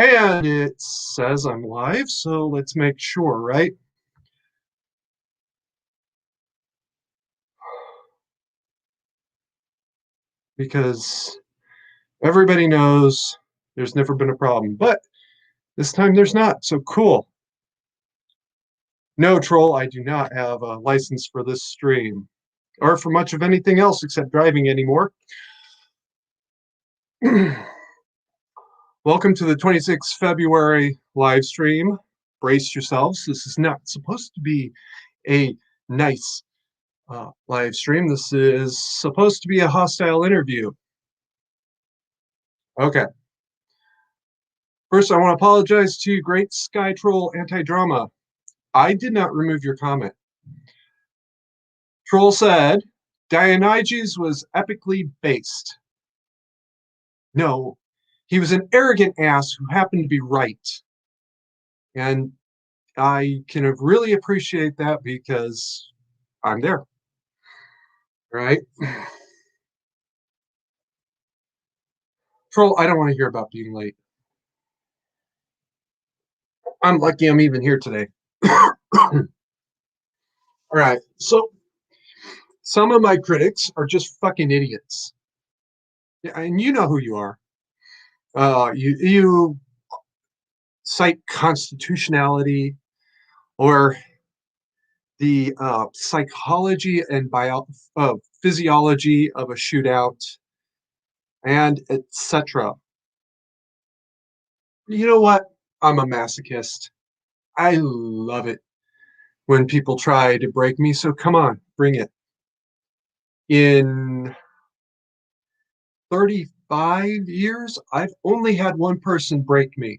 And it says I'm live, so let's make sure, right? Because everybody knows there's never been a problem, but this time there's not. So cool. No, troll, I do not have a license for this stream or for much of anything else except driving anymore. Welcome to the 26th February live stream. Brace yourselves. This is not supposed to be a nice live stream. This is supposed to be a hostile interview. Okay. First, I want to apologize to Great Sky Troll Anti-Drama. I did not remove your comment. Troll said, Dionysius was epically based. No, he was an arrogant ass who happened to be right. And I can really appreciate that because I'm there. Right? Troll, I don't want to hear about being late. I'm lucky I'm even here today. All right. So some of my critics are just fucking idiots. Yeah, and you know who you are. You cite constitutionality or the psychology and physiology of a shootout, and etc. You know what? I'm a masochist. I love it when people try to break me. So come on, bring it. In 35 years, I've only had one person break me.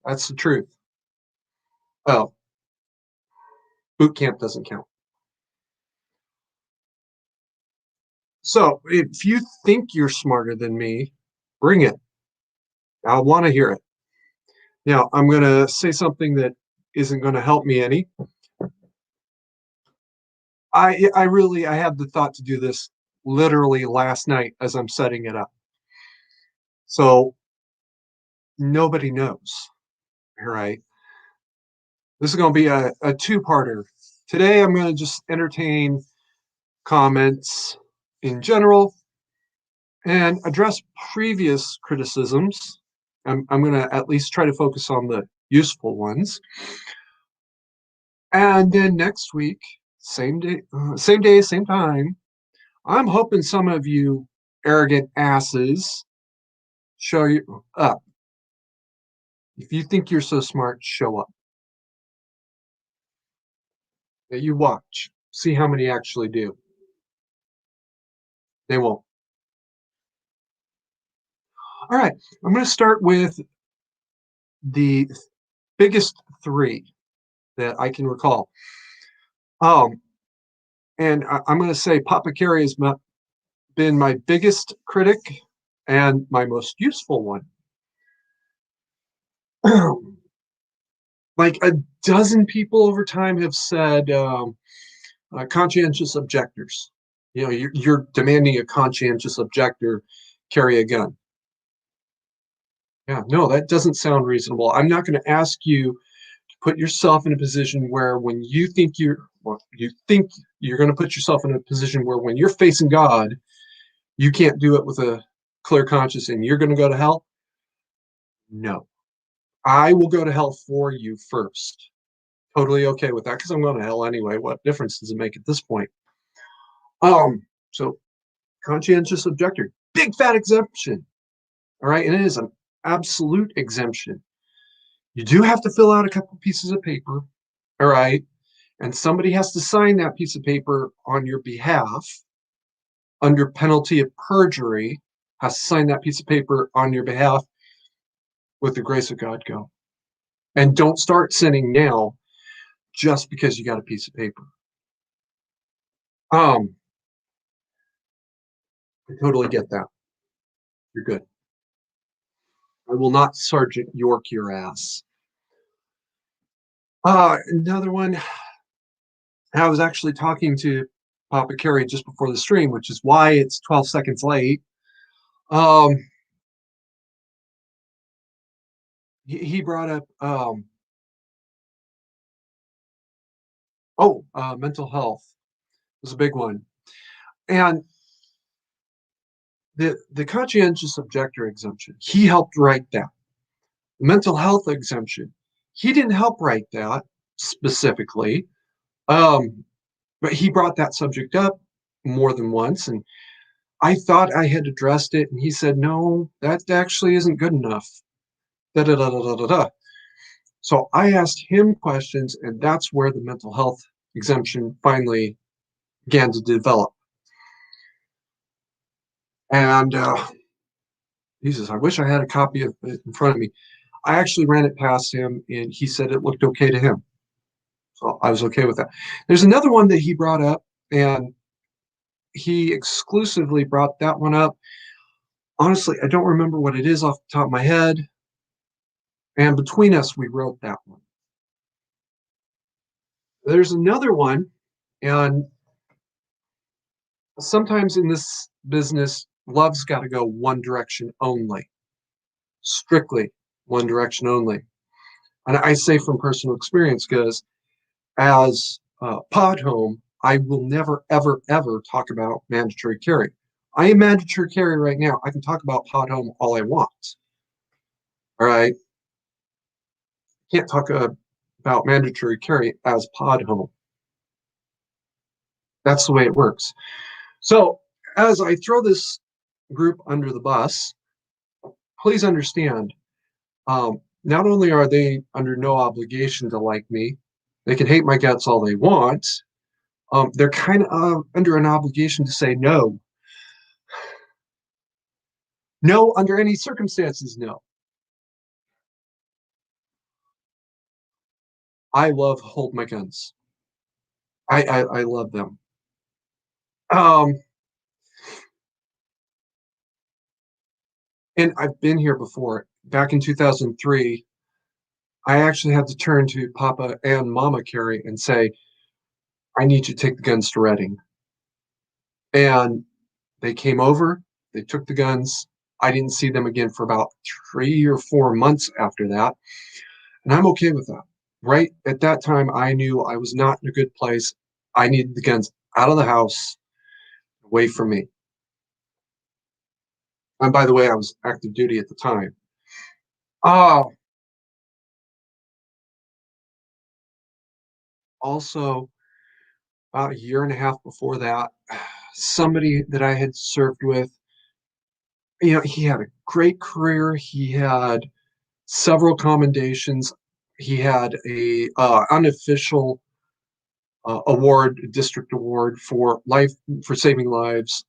That's the truth. Oh, boot camp doesn't count. So if you think you're smarter than me, bring it. I want to hear it. Now, I'm going to say something that isn't going to help me any. I had the thought to do this literally last night as I'm setting it up. So nobody knows. All right. This is going to be a two-parter. Today, I'm going to just entertain comments in general and address previous criticisms. I'm going to at least try to focus on the useful ones. And then next week, same day, same time, I'm hoping some of you arrogant asses show you up. If you think you're so smart, show up. You watch. See how many actually do. They won't. All right. I'm going to start with the biggest three that I can recall. And I'm going to say Papa Carey has been my biggest critic and my most useful one. Like a dozen people over time have said conscientious objectors. You know, you're demanding a conscientious objector carry a gun. Yeah, no, that doesn't sound reasonable. I'm not going to ask you to put yourself in a position where when you think you're going to put yourself in a position where when you're facing God, you can't do it with a clear conscience and you're going to go to hell. No, I will go to hell for you first. Totally okay with that because I'm going to hell anyway. What difference does it make at this point? So conscientious objector, big fat exemption. All right, and it is an absolute exemption. You do have to fill out a couple pieces of paper, all right, and somebody has to sign that piece of paper on your behalf under penalty of perjury. Has to sign that piece of paper on your behalf. With the grace of God, go. And don't start sinning now just because you got a piece of paper. I totally get that. You're good. I will not Sergeant York your ass. Another one. I was actually talking to Papa Carey just before the stream, which is why it's 12 seconds late. he brought up mental health was a big one, and the conscientious objector exemption. He helped write that. Mental health exemption. He didn't help write that specifically, um, but he brought that subject up more than once, and I thought I had addressed it, and he said, "No, that actually isn't good enough." Da da da da da da da. So I asked him questions, and that's where the mental health exemption finally began to develop. And Jesus, I wish I had a copy of it in front of me. I actually ran it past him, and he said it looked okay to him. So I was okay with that. There's another one that he brought up, and he exclusively brought that one up. Honestly, I don't remember what it is off the top of my head. And between us, we wrote that one. There's another one, and sometimes in this business, love's got to go one direction only, strictly one direction only. And I say from personal experience because as pod home, I will never, ever, ever talk about mandatory carry. I am mandatory carry right now. I can talk about pod home all I want. All right. Can't talk about mandatory carry as pod home. That's the way it works. So as I throw this group under the bus, please understand, not only are they under no obligation to like me, they can hate my guts all they want. They're kind of under an obligation to say no. No, under any circumstances, no. I love hold my guns. I love them. Um, and I've been here before. Back in 2003, I actually had to turn to Papa and Mama Carrie and say, I need you to take the guns to Reading. And they came over, they took the guns. I didn't see them again for about 3 or 4 months after that. And I'm okay with that. Right at that time, I knew I was not in a good place. I needed the guns out of the house, away from me. And by the way, I was active duty at the time. Uh, Also, about a year and a half before that, somebody that I had served with, he had a great career. He had several commendations. He had a unofficial award, district award for life for saving lives.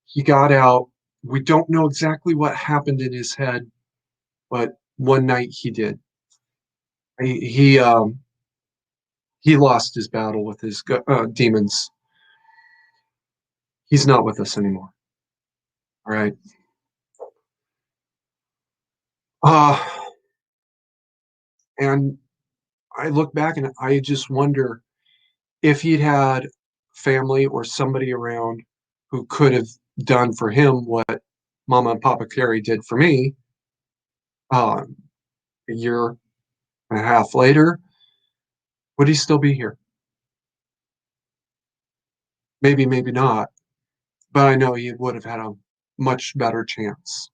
He got out. We don't know exactly what happened in his head, but one night he did. He lost his battle with his demons. He's not with us anymore. All right. Uh, and I look back and I just wonder if he'd had family or somebody around who could have done for him what Mama and Papa Carey did for me. A year and a half later, would he still be here? Maybe, maybe not. But I know he would have had a much better chance.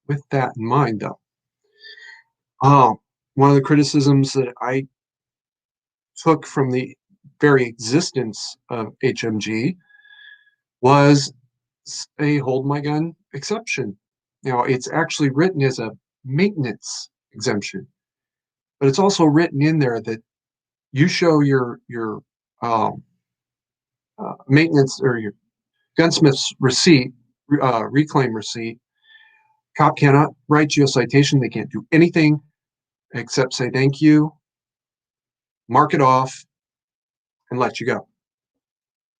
With that in mind, though, um, one of the criticisms that I took from the very existence of HMG was a hold my gun exception. It's actually written as a maintenance exemption, but it's also written in there that you show your um, maintenance or your gunsmith's receipt, reclaim receipt. Cop cannot write you a citation. They can't do anything except say thank you, mark it off, and let you go.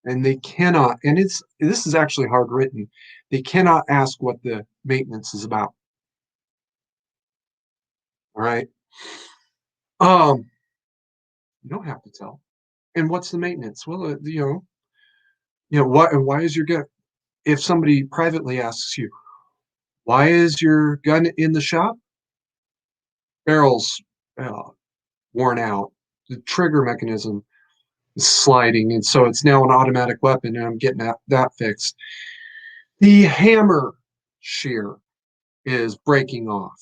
And they cannot, and this is actually hard written. They cannot ask what the maintenance is about. All right. Um, you don't have to tell. And what's the maintenance? Well, what and why is your gut? If somebody privately asks you, Why is your gun in the shop? Barrel's uh, worn out. The trigger mechanism is sliding, and so it's now an automatic weapon, and I'm getting that fixed. The hammer shear is breaking off.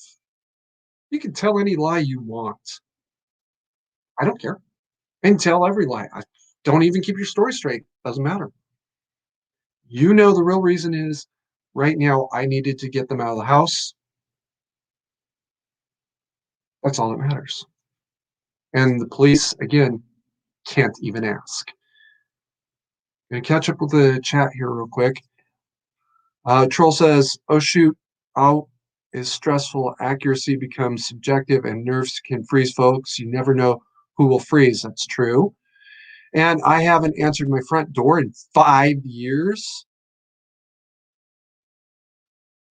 You can tell any lie you want. I don't care. And tell every lie. I don't even keep your story straight. Doesn't matter. You know the real reason is right now I needed to get them out of the house. That's all that matters. And the police, again, can't even ask. I'm gonna catch up with the chat here real quick. Troll says, "Oh shoot, out is stressful. Accuracy becomes subjective, and nerves can freeze folks. You never know who will freeze." That's true. And I haven't answered my front door in 5 years.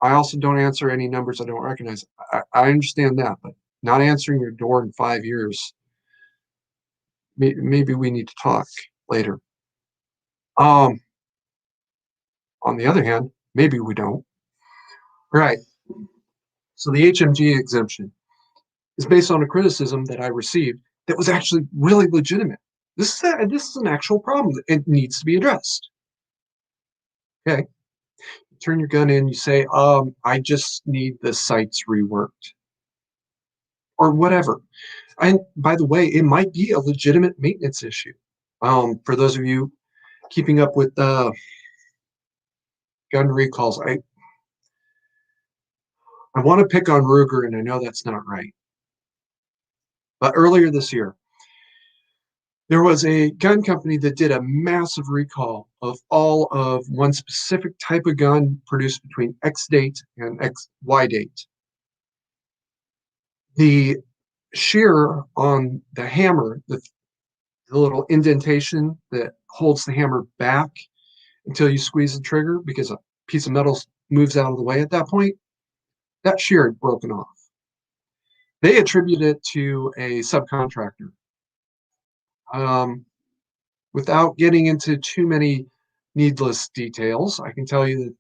I also don't answer any numbers I don't recognize. I understand that, but not answering your door in 5 years. Maybe we need to talk later. Um, on the other hand, maybe we don't. Right. So the HMG exemption is based on a criticism that I received that was actually really legitimate. This is an actual problem. It needs to be addressed. Okay. You turn your gun in, you say, I just need the sights reworked or whatever. And by the way, it might be a legitimate maintenance issue. For those of you keeping up with gun recalls, I want to pick on Ruger, and I know that's not right. But earlier this year, there was a gun company that did a massive recall of all of one specific type of gun produced between X date and Y date. The shear on the hammer, the little indentation that holds the hammer back until you squeeze the trigger because a piece of metal moves out of the way at that point, that shear had broken off. They attribute it to a subcontractor. Um, Without getting into too many needless details, I can tell you that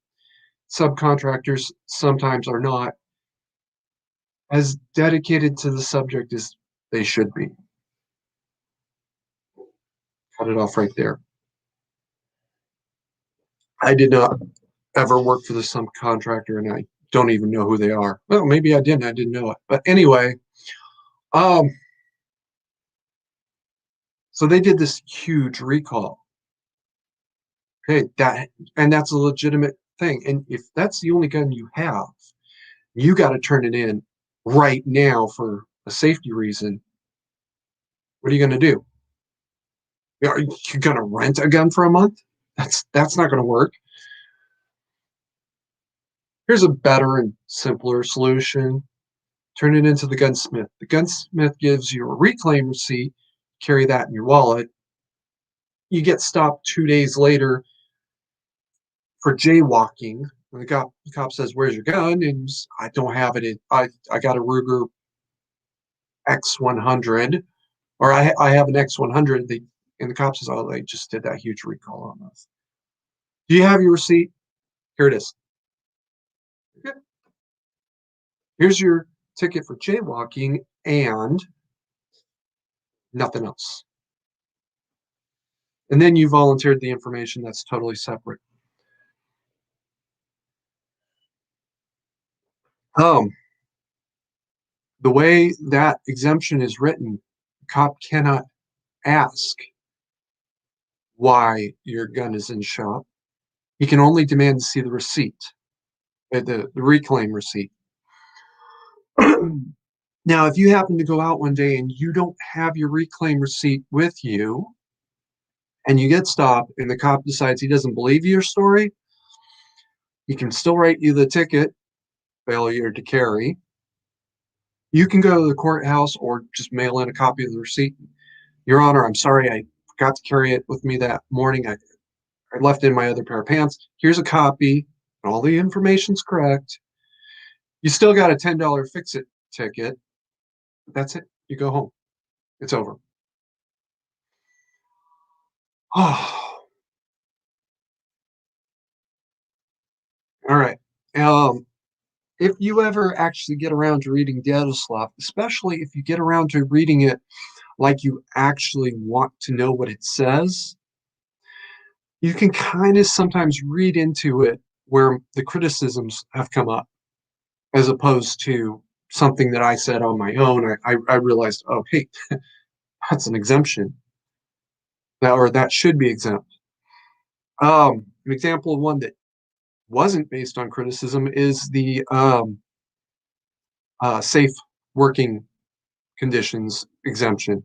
subcontractors sometimes are not as dedicated to the subject as they should be. Cut it off right there. I did not ever work for the subcontractor, and I don't even know who they are. Well, maybe I didn't. I didn't know it. But anyway, um, so they did this huge recall. Okay, that's a legitimate thing. And if that's the only gun you have, you got to turn it in right now for a safety reason. What are you going to do? Are you going to rent a gun for a month? That's not going to work. Here's a better and simpler solution. Turn it into the gunsmith. The gunsmith gives you a reclaim receipt, carry that in your wallet. You get stopped 2 days later for jaywalking. And the cop says, "Where's your gun?" And I don't have it. I got a Ruger X100, or I have an X100. And the cop says, "Oh, they just did that huge recall on us. Do you have your receipt? Here it is. Here's your ticket for jaywalking and nothing else." And then you volunteered the information that's totally separate. Um, the way that exemption is written, the cop cannot ask why your gun is in shop. He can only demand to see the receipt, the reclaim receipt. Now, if you happen to go out one day and you don't have your reclaim receipt with you, and you get stopped, and the cop decides he doesn't believe your story, he can still write you the ticket, failure to carry. You can go to the courthouse or just mail in a copy of the receipt. "Your Honor, I'm sorry I forgot to carry it with me that morning. I left it in my other pair of pants. Here's a copy. All the information's correct." You still got a $10 fix it ticket. That's it. You go home. It's over. Oh, all right. Um, if you ever actually get around to reading Diedoslav, especially if you get around to reading it like you actually want to know what it says, you can kind of sometimes read into it where the criticisms have come up, as opposed to something that I said on my own. I realized, oh, hey, that's an exemption, or that should be exempt. An example of one that wasn't based on criticism is the safe working conditions exemption.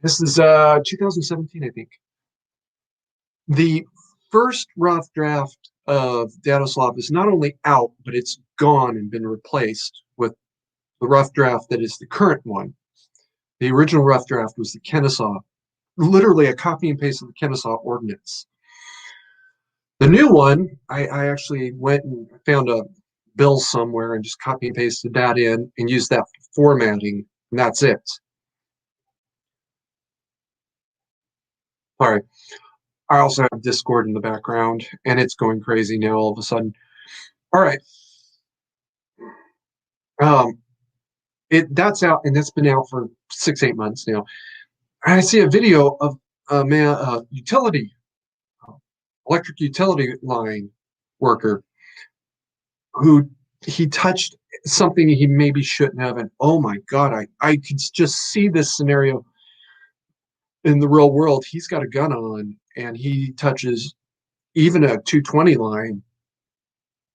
This is 2017, I think. The first rough draft of Dataslav is not only out, but it's gone and been replaced with the rough draft that is the current one. The original rough draft was the Kennesaw, literally a copy and paste of the Kennesaw Ordinance. The new one, I actually went and found a bill somewhere and just copy and pasted that in and used that formatting, and that's it. Sorry. I also have Discord in the background, and it's going crazy now all of a sudden. All right. Um, that's out, and that's been out for 6, 8 months now. I see a video of a man, uh, electric utility line worker who he touched something he maybe shouldn't have, and oh my god, I could just see this scenario in the real world. He's got a gun on, and he touches even a 220 line.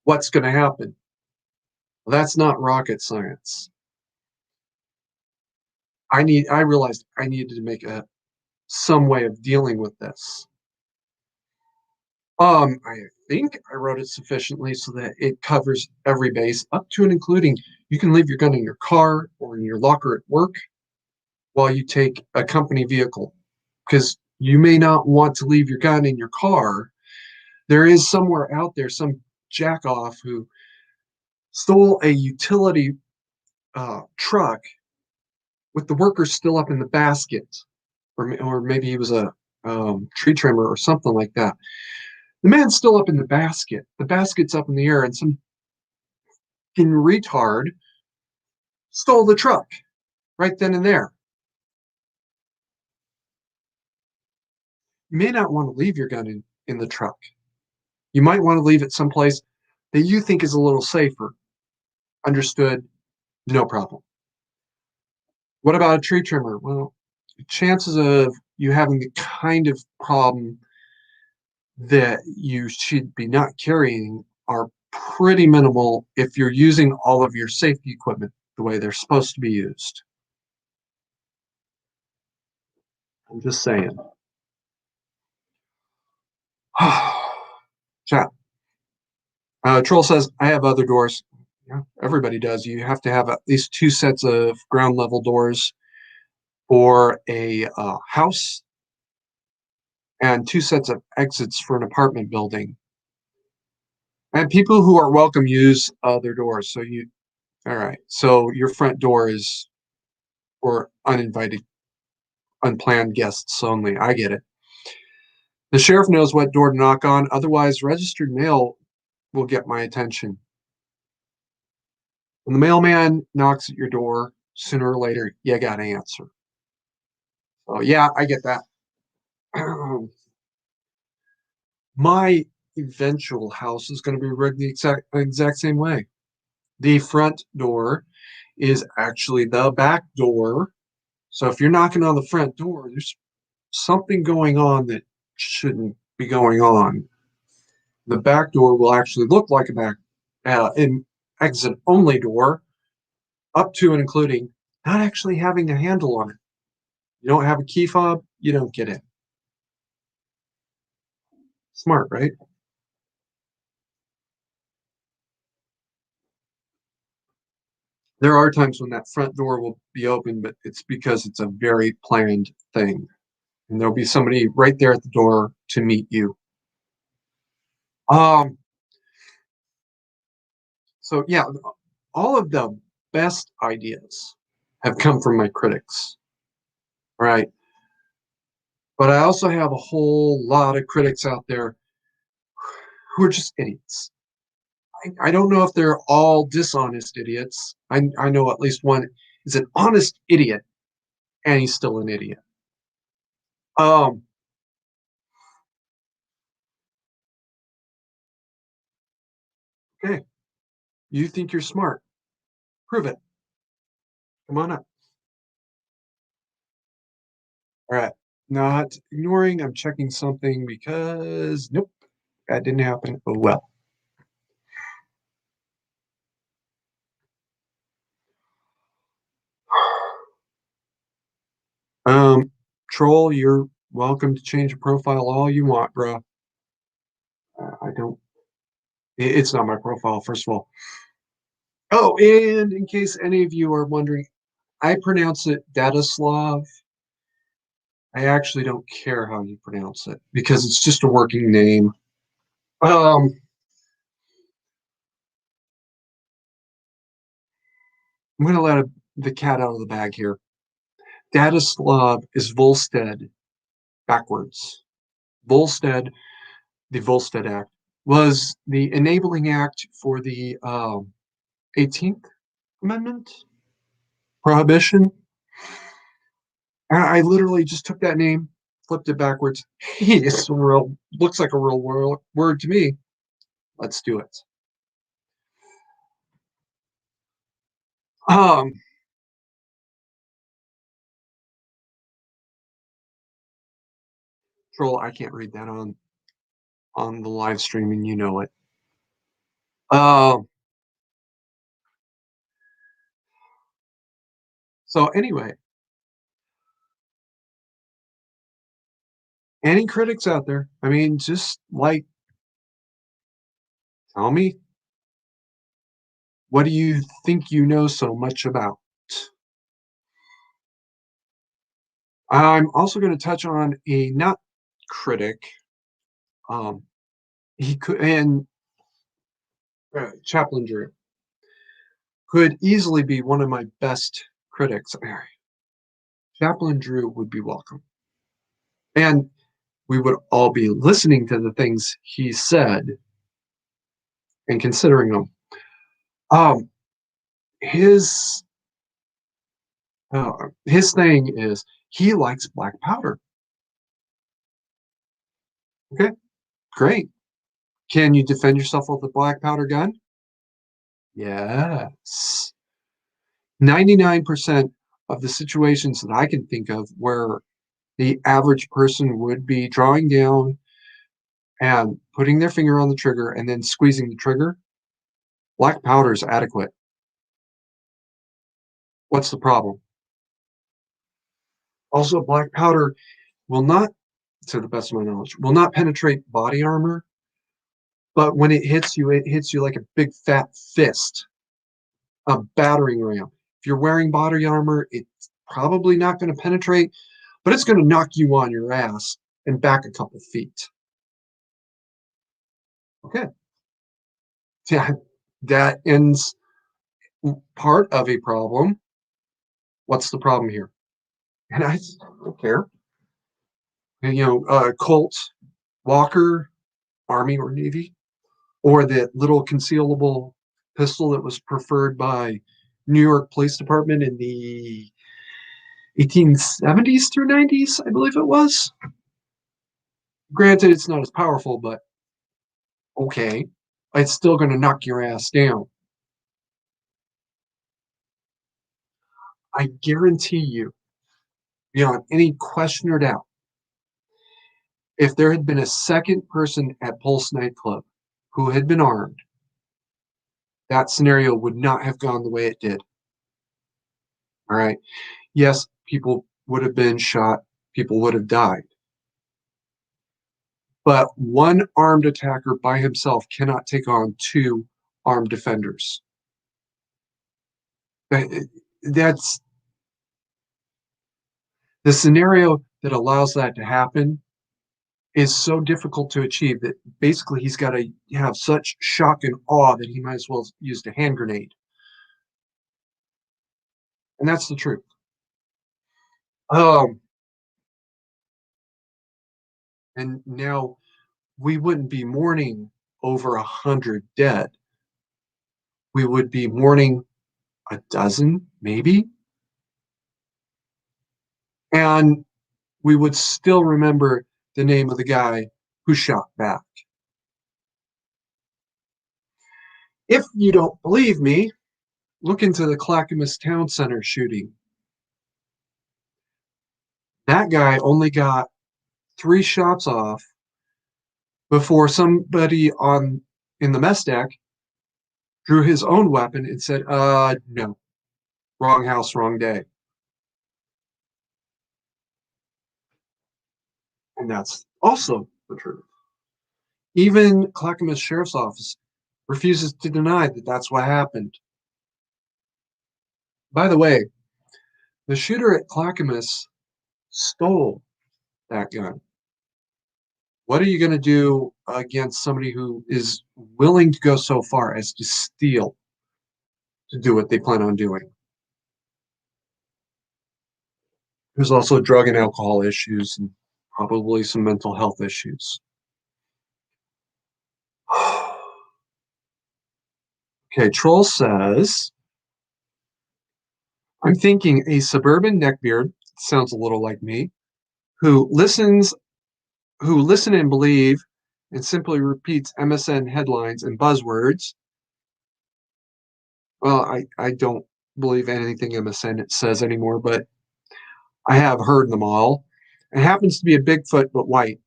What's going to happen? Well, that's not rocket science. I realized I needed to make some way of dealing with this. I think I wrote it sufficiently so that it covers every base, up to and including you can leave your gun in your car or in your locker at work while you take a company vehicle, because you may not want to leave your gun in your car. There is somewhere out there some jackoff who stole a utility truck with the workers still up in the basket, or maybe he was a tree trimmer or something like that. The man's still up in the basket. The basket's up in the air, and some fucking retard stole the truck right then and there. You may not want to leave your gun in the truck. You might want to leave it someplace that you think is a little safer. Understood? No problem. What about a tree trimmer? Well, chances of you having the kind of problem that you should be not carrying are pretty minimal if you're using all of your safety equipment the way they're supposed to be used. I'm just saying. Chat. Troll says, I have other doors. Yeah, everybody does. You have to have at least 2 sets of ground level doors for a house and 2 sets of exits for an apartment building. And people who are welcome use other doors. All right. So your front door is for uninvited, unplanned guests only. I get it. The sheriff knows what door to knock on. Otherwise, registered mail will get my attention. When the mailman knocks at your door, sooner or later, you got to answer. So, yeah, I get that. My eventual house is going to be rigged the exact same way. The front door is actually the back door. So if you're knocking on the front door, there's something going on that shouldn't be going on. The back door will actually look like a an exit only door, up to and including not actually having a handle on it. You don't have a key fob, you don't get in. Smart, right? There are times when that front door will be open, but it's because it's a very planned thing. And there'll be somebody right there at the door to meet you. Um, so yeah, all of the best ideas have come from my critics, right? But I also have a whole lot of critics out there who are just idiots. I don't know if they're all dishonest idiots. I know at least one is an honest idiot, and he's still an idiot. Um, okay, you think you're smart? Prove it. Come on up. All right. Not ignoring. I'm checking something because nope, that didn't happen. Oh well. Um, Troll, you're welcome to change your profile all you want, bro. I don't. It's not my profile, first of all. Oh, and in case any of you are wondering, I pronounce it Dataslav. I actually don't care how you pronounce it because it's just a working name. Um, I'm going to let the cat out of the bag here. Dataslav is Volstead backwards. Volstead, the Volstead Act, was the enabling act for the 18th Amendment prohibition. I literally just took that name, flipped it backwards. Hey, it's a real, looks like a real word to me. Let's do it. Um, Troll, I can't read that on the live stream, and you know it. Um, so anyway, any critics out there? I mean, just like tell me, what do you think you know so much about? I'm also going to touch on a not critic. Um, he could, and Chaplain Drew could easily be one of my best critics. Chaplain Drew would be welcome. And we would all be listening to the things he said and considering them. Um, his his thing is he likes black powder. Okay, great. Can you defend yourself with a black powder gun? Yes. 99% of the situations that I can think of where the average person would be drawing down and putting their finger on the trigger and then squeezing the trigger, black powder is adequate. What's the problem? Also, black powder will not, to the best of my knowledge, will not penetrate body armor, but when it hits you like a big fat fist, a battering ram. If you're wearing body armor, it's probably not going to penetrate, but it's going to knock you on your ass and back a couple feet. Okay. Yeah, that ends part of a problem. What's the problem here? And I don't care. And, Colt, Walker, Army or Navy, or the little concealable pistol that was preferred by New York Police Department in the 1870s through 90s, I believe it was. Granted, it's not as powerful, but okay. It's still going to knock your ass down. I guarantee you, beyond any question or doubt, if there had been a second person at Pulse nightclub who had been armed, that scenario would not have gone the way it did. All right. Yes, people would have been shot, people would have died. But one armed attacker by himself cannot take on two armed defenders. That's the scenario that allows that to happen is so difficult to achieve that basically he's got to have such shock and awe that he might as well use a hand grenade. And that's the truth. Um, and now we wouldn't be mourning over 100 dead. we would be mourning a dozen, maybe, and we would still remember the name of the guy who shot back. If you don't believe me, look into the Clackamas Town Center shooting. That guy only got 3 shots off before somebody on in the mess deck drew his own weapon and said, no, wrong house, wrong day. And that's also the truth. Even Clackamas Sheriff's Office refuses to deny that that's what happened. By the way, the shooter at Clackamas stole that gun. What are you going to do against somebody who is willing to go so far as to steal to do what they plan on doing? There's also drug and alcohol issues and probably some mental health issues. Okay, Troll says, I'm thinking a suburban neckbeard, sounds a little like me, who listens, who listen and believe and simply repeats MSN headlines and buzzwords. Well, I don't believe anything MSN it says anymore, but I have heard them all. It happens to be a Bigfoot, but white.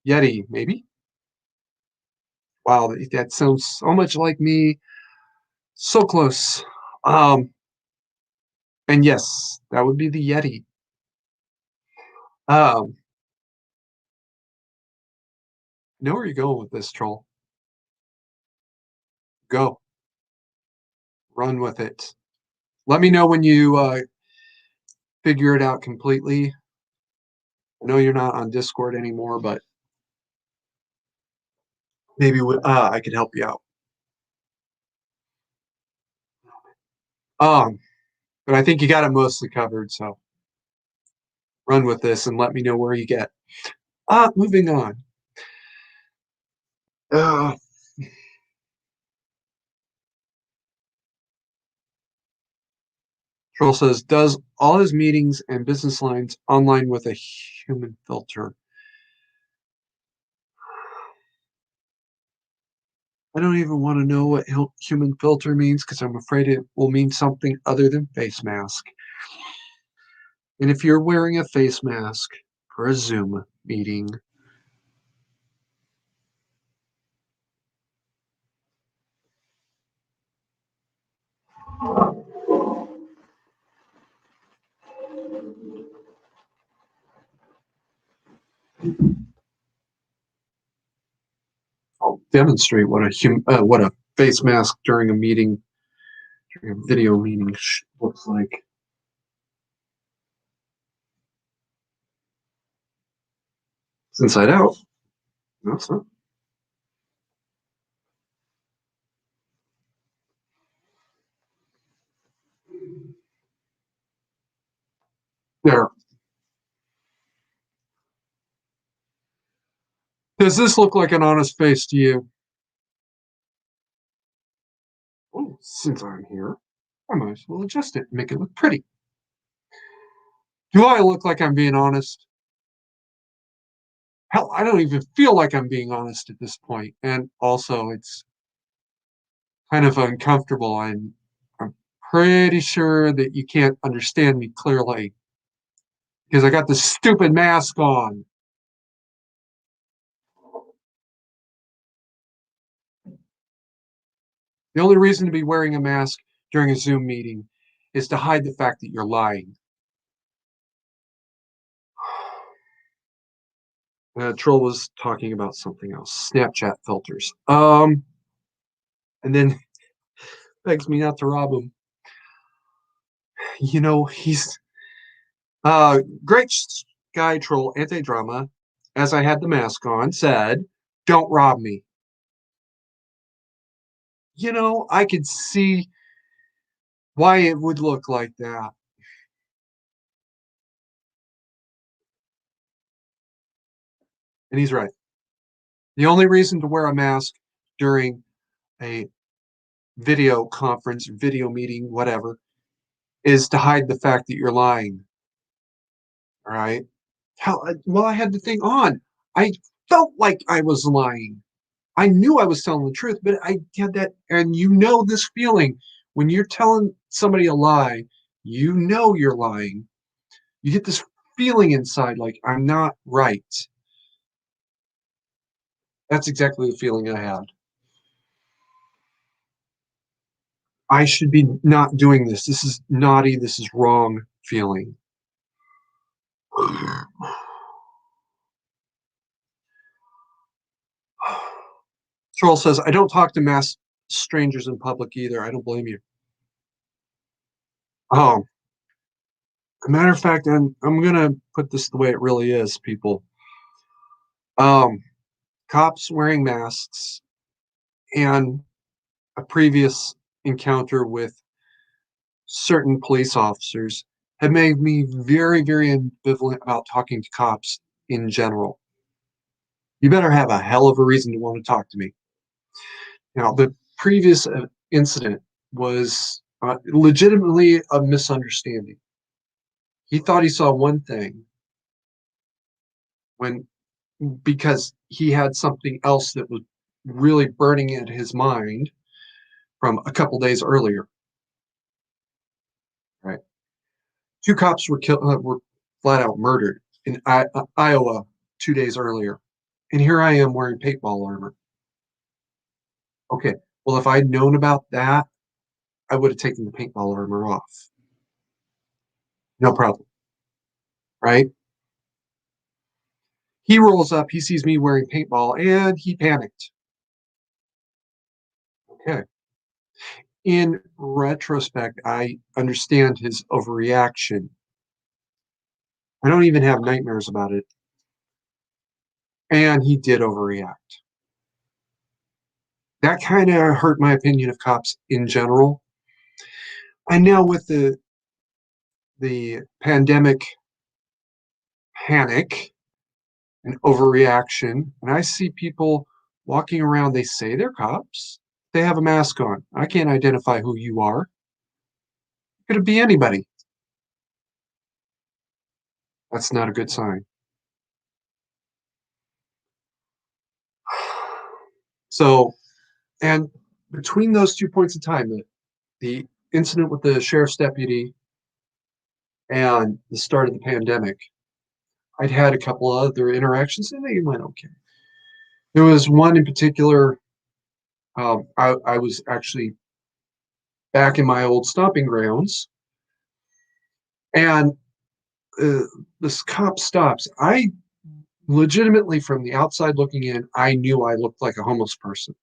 Yeti, maybe? Wow, that sounds so much like me. So close. Um, and yes, that would be the Yeti. Um, know where you're going with this, troll. Go. Run with it. Let me know when you figure it out completely. I know you're not on Discord anymore, but maybe I could help you out. Um, but I think you got it mostly covered, so run with this and let me know where you get. Moving on. Uh, Troll says, does all his meetings and business lines online with a human filter. I don't even want to know what human filter means because I'm afraid it will mean something other than face mask. And if you're wearing a face mask for a Zoom meeting, I'll demonstrate what a face mask during a meeting, during a video meeting looks like. It's inside out. No, it's not. There. Does this look like an honest face to you? Oh, since I'm here, I might as well adjust it and make it look pretty. Do I look like I'm being honest? Hell, I don't even feel like I'm being honest at this point. And also, it's kind of uncomfortable. I'm pretty sure that you can't understand me clearly because I got this stupid mask on. The only reason to be wearing a mask during a Zoom meeting is to hide the fact that you're lying. Troll was talking about something else. Snapchat filters. And then begs me not to rob him. He's great guy troll anti-drama. As I had the mask on, said, "Don't rob me." I could see why it would look like that. And he's right. The only reason to wear a mask during a video conference, video meeting, whatever, is to hide the fact that you're lying. All right. Well, I had the thing on. I felt like I was lying. I knew I was telling the truth, but I had that, and this feeling when you're telling somebody a lie, you're lying. You get this feeling inside like I'm not right. That's exactly the feeling I had. I should be not doing this. This is naughty. This is wrong feeling. Troll says, I don't talk to mass strangers in public either. I don't blame you. Oh, a matter of fact, I'm gonna put this the way it really is, people. Um, Cops wearing masks and a previous encounter with certain police officers have made me very, very ambivalent about talking to cops in general. You better have a hell of a reason to want to talk to me. Now, the previous incident was legitimately a misunderstanding. He thought he saw one thing when because he had something else that was really burning at his mind from a couple days earlier. Right, two cops were killed, were flat out murdered in Iowa 2 days earlier, and here I am wearing paintball armor. Okay, well, if I'd known about that, I would have taken the paintball armor off. No problem, right? He rolls up, he sees me wearing paintball, and he panicked. Okay. In retrospect, I understand his overreaction. I don't even have nightmares about it. And he did overreact. That kind of hurt my opinion of cops in general. And now with the pandemic panic and overreaction, and I see people walking around, they say they're cops. They have a mask on. I can't identify who you are. Could it be anybody? That's not a good sign. So, and between those 2 points in time, the incident with the sheriff's deputy and the start of the pandemic, I'd had a couple of other interactions and they went okay. There was one in particular. I was actually back in my old stomping grounds, and uh, this cop stops. I legitimately, from the outside looking in, I knew I looked like a homeless person.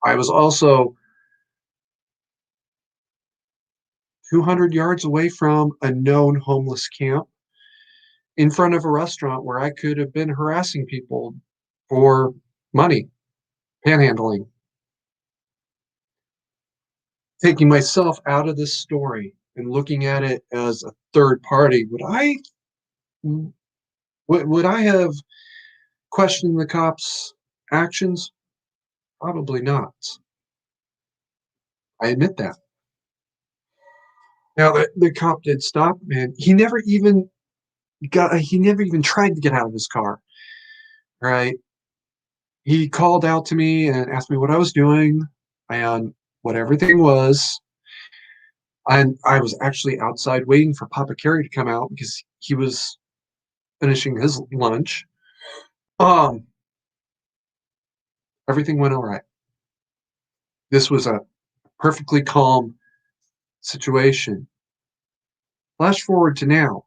I was also 200 yards away from a known homeless camp in front of a restaurant where I could have been harassing people for money, panhandling, taking myself out of this story and looking at it as a third party. Would I have questioned the cops' actions? Probably not. I admit that. Now the cop did stop, man. He never even tried to get out of his car. Right. He called out to me and asked me what I was doing and what everything was. And I was actually outside waiting for Papa Carey to come out because he was finishing his lunch. Um, Everything went all right. This was a perfectly calm situation. Flash forward to now.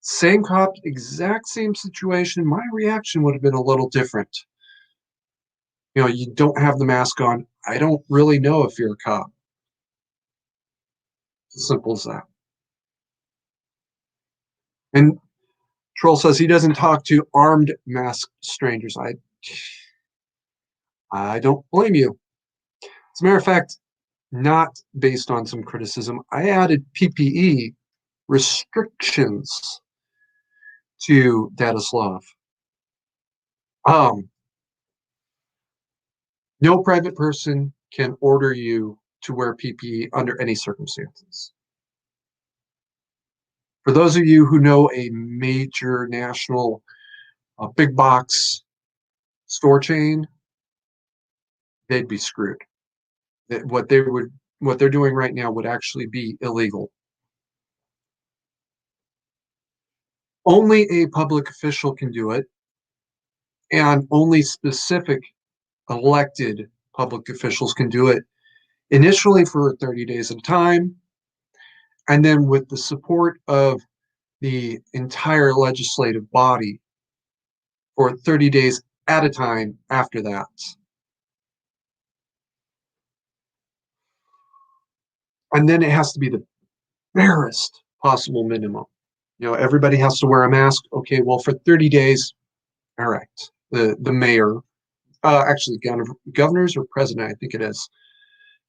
Same cop, exact same situation. My reaction would have been a little different. You don't have the mask on. I don't really know if you're a cop. It's as simple as that. And Troll says he doesn't talk to armed masked strangers. I don't blame you. As a matter of fact, not based on some criticism, I added PPE restrictions to Datislav. Um, no private person can order you to wear PPE under any circumstances. For those of you who know a major national big box store chain, they'd be screwed. That what they're doing right now would actually be illegal. Only a public official can do it, and only specific elected public officials can do it, initially for 30 days at a time, and then with the support of the entire legislative body for 30 days at a time after that. And then it has to be the barest possible minimum. Everybody has to wear a mask. Okay, well, for 30 days, all right. The mayor, actually, governors or president, I think it is,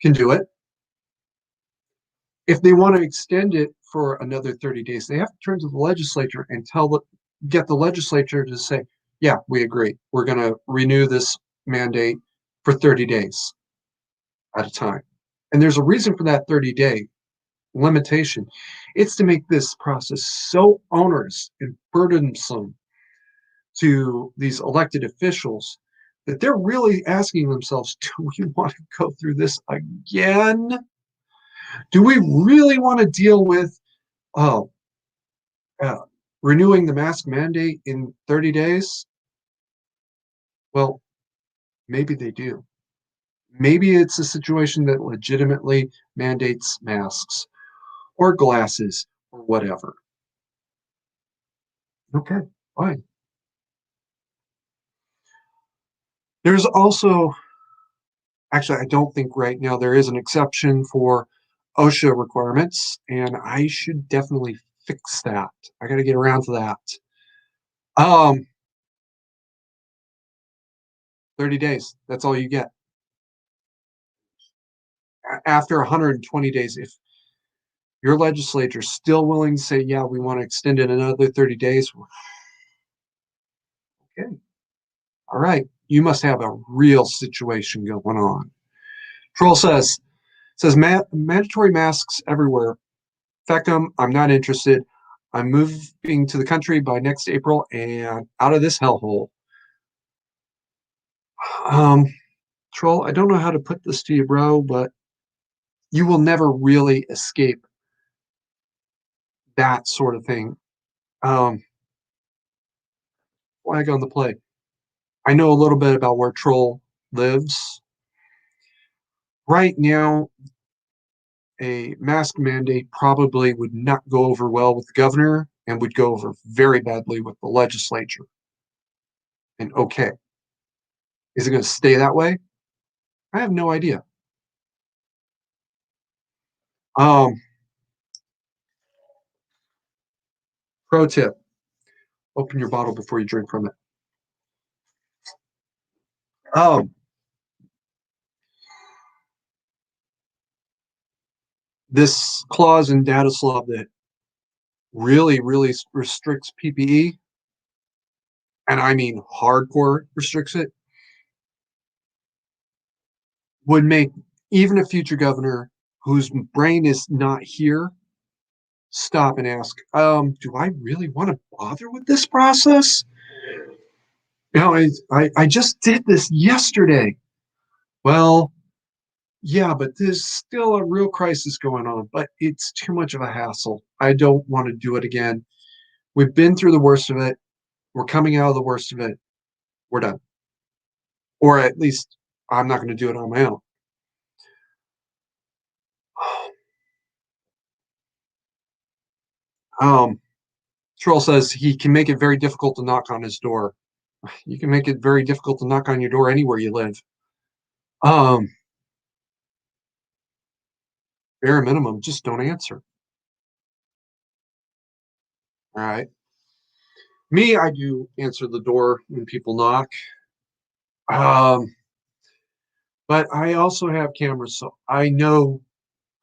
can do it. If they want to extend it for another 30 days, they have to turn to the legislature and get the legislature to say, yeah, we agree. We're going to renew this mandate for 30 days at a time. And there's a reason for that 30-day limitation. It's to make this process so onerous and burdensome to these elected officials that they're really asking themselves, do we want to go through this again? Do we really want to deal with uh, uh, renewing the mask mandate in 30 days? Well, maybe they do. Maybe it's a situation that legitimately mandates masks or glasses or whatever. Okay, fine. There's also, actually, I don't think right now there is an exception for OSHA requirements, and I should definitely fix that. I got to get around to that. Um, 30 days, that's all you get. After 120 days, if your legislature is still willing to say, yeah, we want to extend it another 30 days, okay, all right, you must have a real situation going on. Troll says mandatory masks everywhere. Fecum, I'm not interested. I'm moving to the country by next April and out of this hellhole. Um, Troll, I don't know how to put this to you, bro, but you will never really escape that sort of thing. Um, Flag on the play. I know a little bit about where Troll lives. Right now, a mask mandate probably would not go over well with the governor and would go over very badly with the legislature. And okay, is it going to stay that way? I have no idea. Um, Pro tip: open your bottle before you drink from it. Um, this clause in Dataslav that really restricts PPE, and I mean hardcore restricts it, would make even a future governor whose brain is not here stop and ask, do I really want to bother with this process? I just did this yesterday. Well, yeah, but there's still a real crisis going on, but it's too much of a hassle. I don't want to do it again. We've been through the worst of it. We're coming out of the worst of it. We're done. Or at least I'm not going to do it on my own. Um, Troll says he can make it very difficult to knock on his door. You can make it very difficult to knock on your door anywhere you live. Um, Bare minimum, just don't answer. All right. Me, I do answer the door when people knock. Um, but I also have cameras, so I know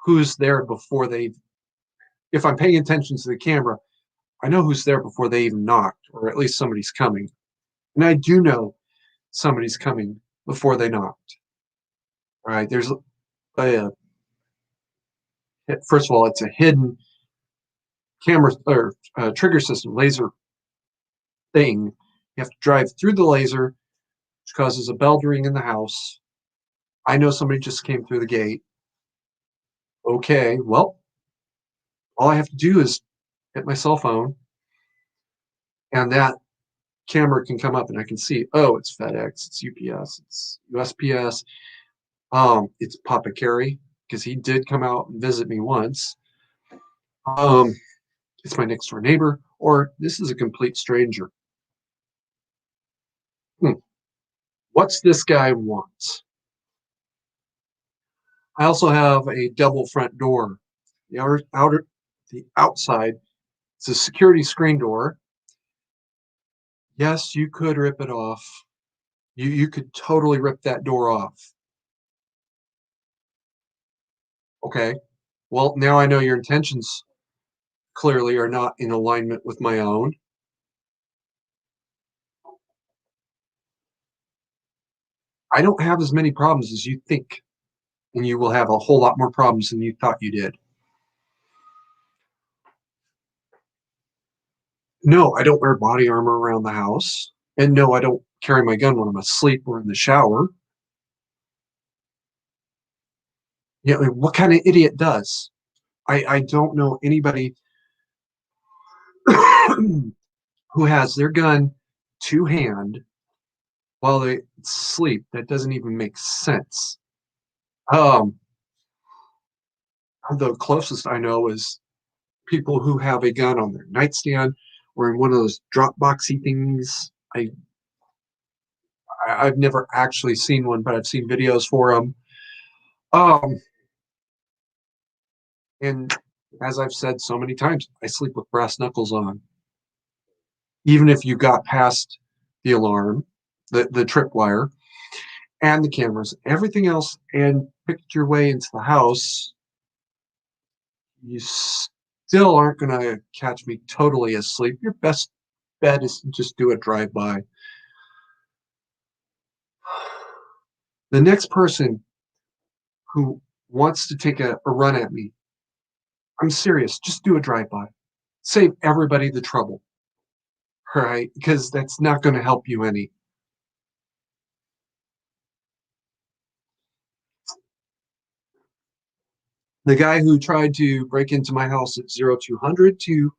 who's there before they, if I'm paying attention to the camera, I know who's there before they even knocked, or at least somebody's coming. And I do know somebody's coming before they knocked. All right, there's a first of all, it's a hidden camera or trigger system laser thing. You have to drive through the laser, which causes a bell to ring in the house. I know somebody just came through the gate. Okay, well, all I have to do is hit my cell phone, and that camera can come up, and I can see, oh, it's FedEx, it's UPS, it's USPS, it's Papa Carey because he did come out and visit me once. Um, it's my next door neighbor, or this is a complete stranger. Hmm, what's this guy want? I also have a double front door. The outside, it's a security screen door. Yes, you could rip it off. You could totally rip that door off. Okay. Well, now I know your intentions clearly are not in alignment with my own. I don't have as many problems as you think, and you will have a whole lot more problems than you thought you did. No, I don't wear body armor around the house. And no, I don't carry my gun when I'm asleep or in the shower. You know, what kind of idiot does? I don't know anybody who has their gun to hand while they sleep. That doesn't even make sense. Um, the closest I know is people who have a gun on their nightstand or in one of those drop boxy things. I've never actually seen one, but I've seen videos for them. Um, and as I've said so many times, I sleep with brass knuckles on. Even if you got past the alarm, the tripwire, and the cameras, everything else, and picked your way into the house, you still aren't going to catch me totally asleep. Your best bet is to just do a drive by. The next person who wants to take a run at me, I'm serious, just do a drive by. Save everybody the trouble, right? Because that's not going to help you any. The guy who tried to break into my house at 0200 to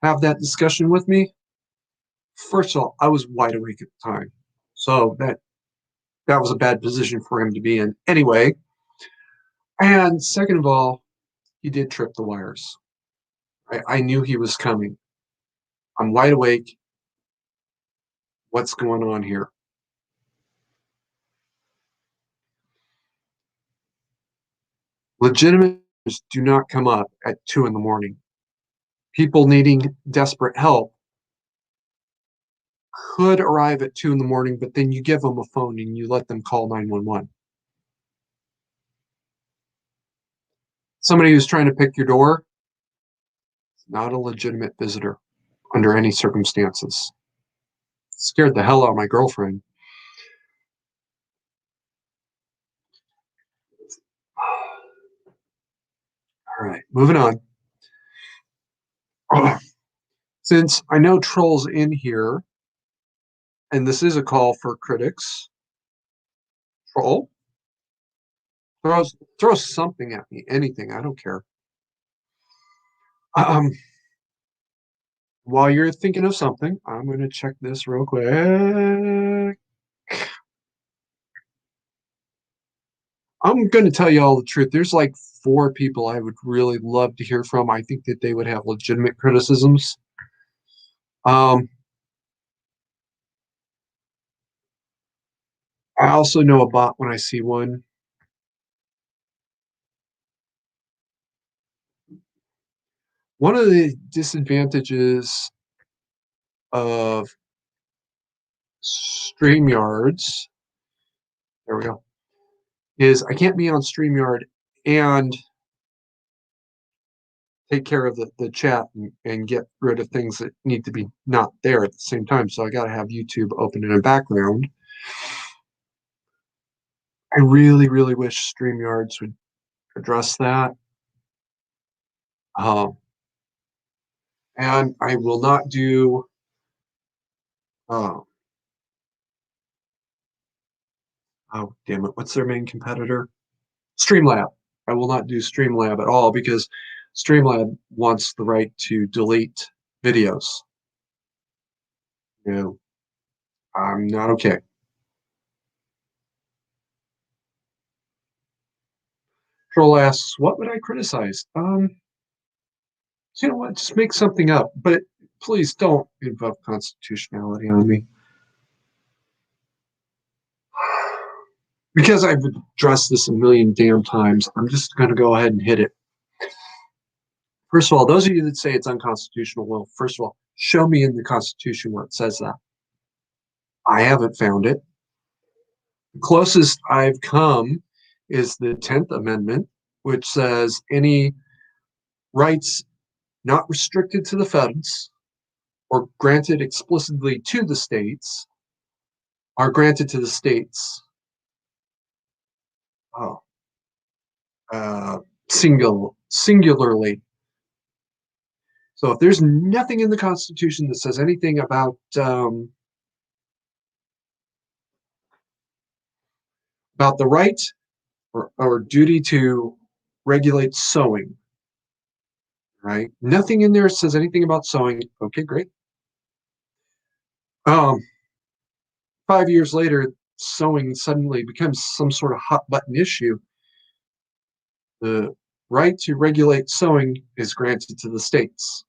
have that discussion with me, first of all, I was wide awake at the time. So that was a bad position for him to be in anyway. And second of all, he did trip the wires. I knew he was coming. I'm wide awake. What's going on here? Legitimate do not come up at 2 in the morning. People needing desperate help could arrive at 2 in the morning, but then you give them a phone and you let them call 911. Somebody who's trying to pick your door, not a legitimate visitor under any circumstances. Scared the hell out of my girlfriend. All right, moving on. Since I know Troll's in here, and this is a call for critics, Troll, throw something at me, anything, I don't care. Um, while you're thinking of something, I'm going to check this real quick. I'm going to tell you all the truth. There's like four people I would really love to hear from. I think that they would have legitimate criticisms. Um, I also know a bot when I see one. One of the disadvantages of StreamYards, there we go, is I can't be on StreamYard and take care of the chat and get rid of things that need to be not there at the same time. So I got to have YouTube open in the background. I really, really wish StreamYards would address that. Um, and I will not do, uh, oh, damn it, what's their main competitor? Streamlab. I will not do Streamlab at all because Streamlab wants the right to delete videos. You know, I'm not okay. Troll asks, what would I criticize? You know what? Just make something up, but please don't invoke constitutionality on me. Because I've addressed this a million damn times, I'm just going to go ahead and hit it. First of all, those of you that say it's unconstitutional, well, first of all, show me in the Constitution where it says that. I haven't found it. The closest I've come is the 10th Amendment, which says any rights not restricted to the feds or granted explicitly to the states are granted to the states. Oh, uh, singularly. So if there's nothing in the Constitution that says anything about the right or duty to regulate sewing, right? Nothing in there says anything about sewing. Okay, great. Um, 5 years later, sewing suddenly becomes some sort of hot button issue. The right to regulate sewing is granted to the states.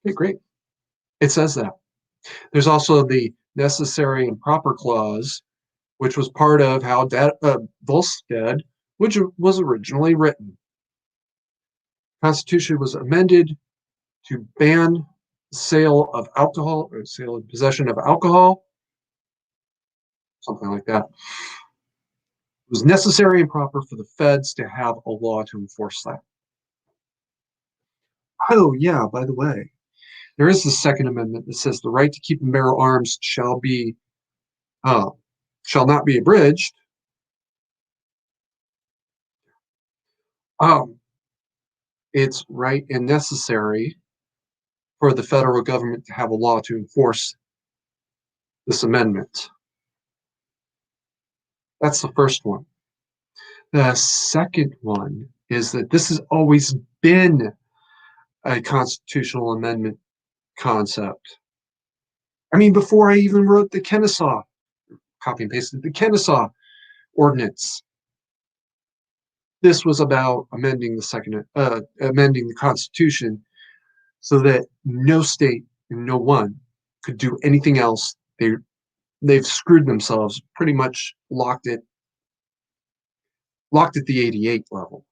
Okay, great. It says that. There's also the necessary and proper clause, which was part of how Volstead, which was originally written. The Constitution was amended to ban sale of alcohol or sale and possession of alcohol, something like that. It was necessary and proper for the feds to have a law to enforce that. Oh, yeah, by the way, there is the Second Amendment that says the right to keep and bear arms uh, shall not be abridged. Um, it's right and necessary for the federal government to have a law to enforce this amendment. That's the first one. The second one is that this has always been a constitutional amendment concept. I mean, before I even wrote the Kennesaw, copy and pasted the Kennesaw ordinance, this was about amending the Constitution so that no state and no one could do anything else. They've screwed themselves, pretty much locked at the 88 level.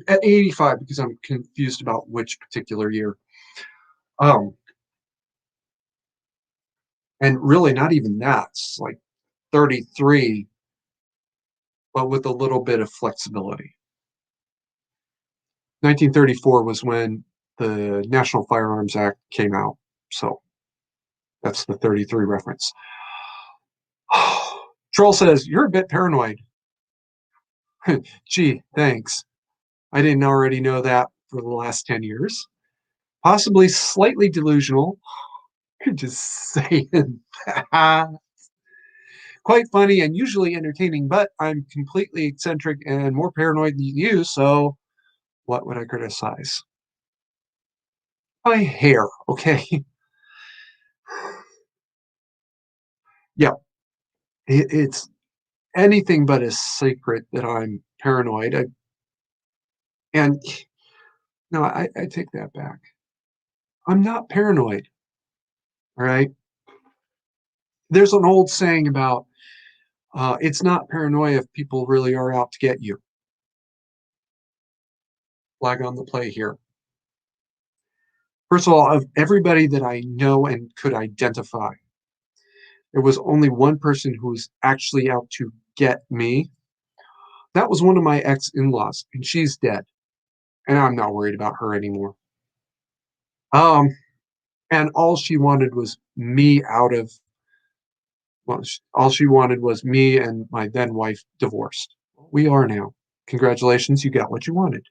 At 85 because I'm confused about which particular year. Um, and really not even that. It's like 33, but with a little bit of flexibility. 1934 was when the National Firearms Act came out. So that's the 33 reference. Troll says, you're a bit paranoid. Gee, thanks. I didn't already know that for the last 10 years. Possibly slightly delusional. You're just saying that. Quite funny and usually entertaining, but I'm completely eccentric and more paranoid than you, so what would I criticize? My hair, okay? Yeah, it's anything but a secret that I'm paranoid. And no, I take that back. I'm not paranoid, all right? There's an old saying about it's not paranoia if people really are out to get you. Flag on the play here. First of all, of everybody that I know and could identify, there was only one person who was actually out to get me. That was one of my ex-in-laws, and she's dead. And I'm not worried about her anymore. Um, And all she wanted was me out of, well, all she wanted was me and my then wife divorced. We are now. Congratulations, you got what you wanted.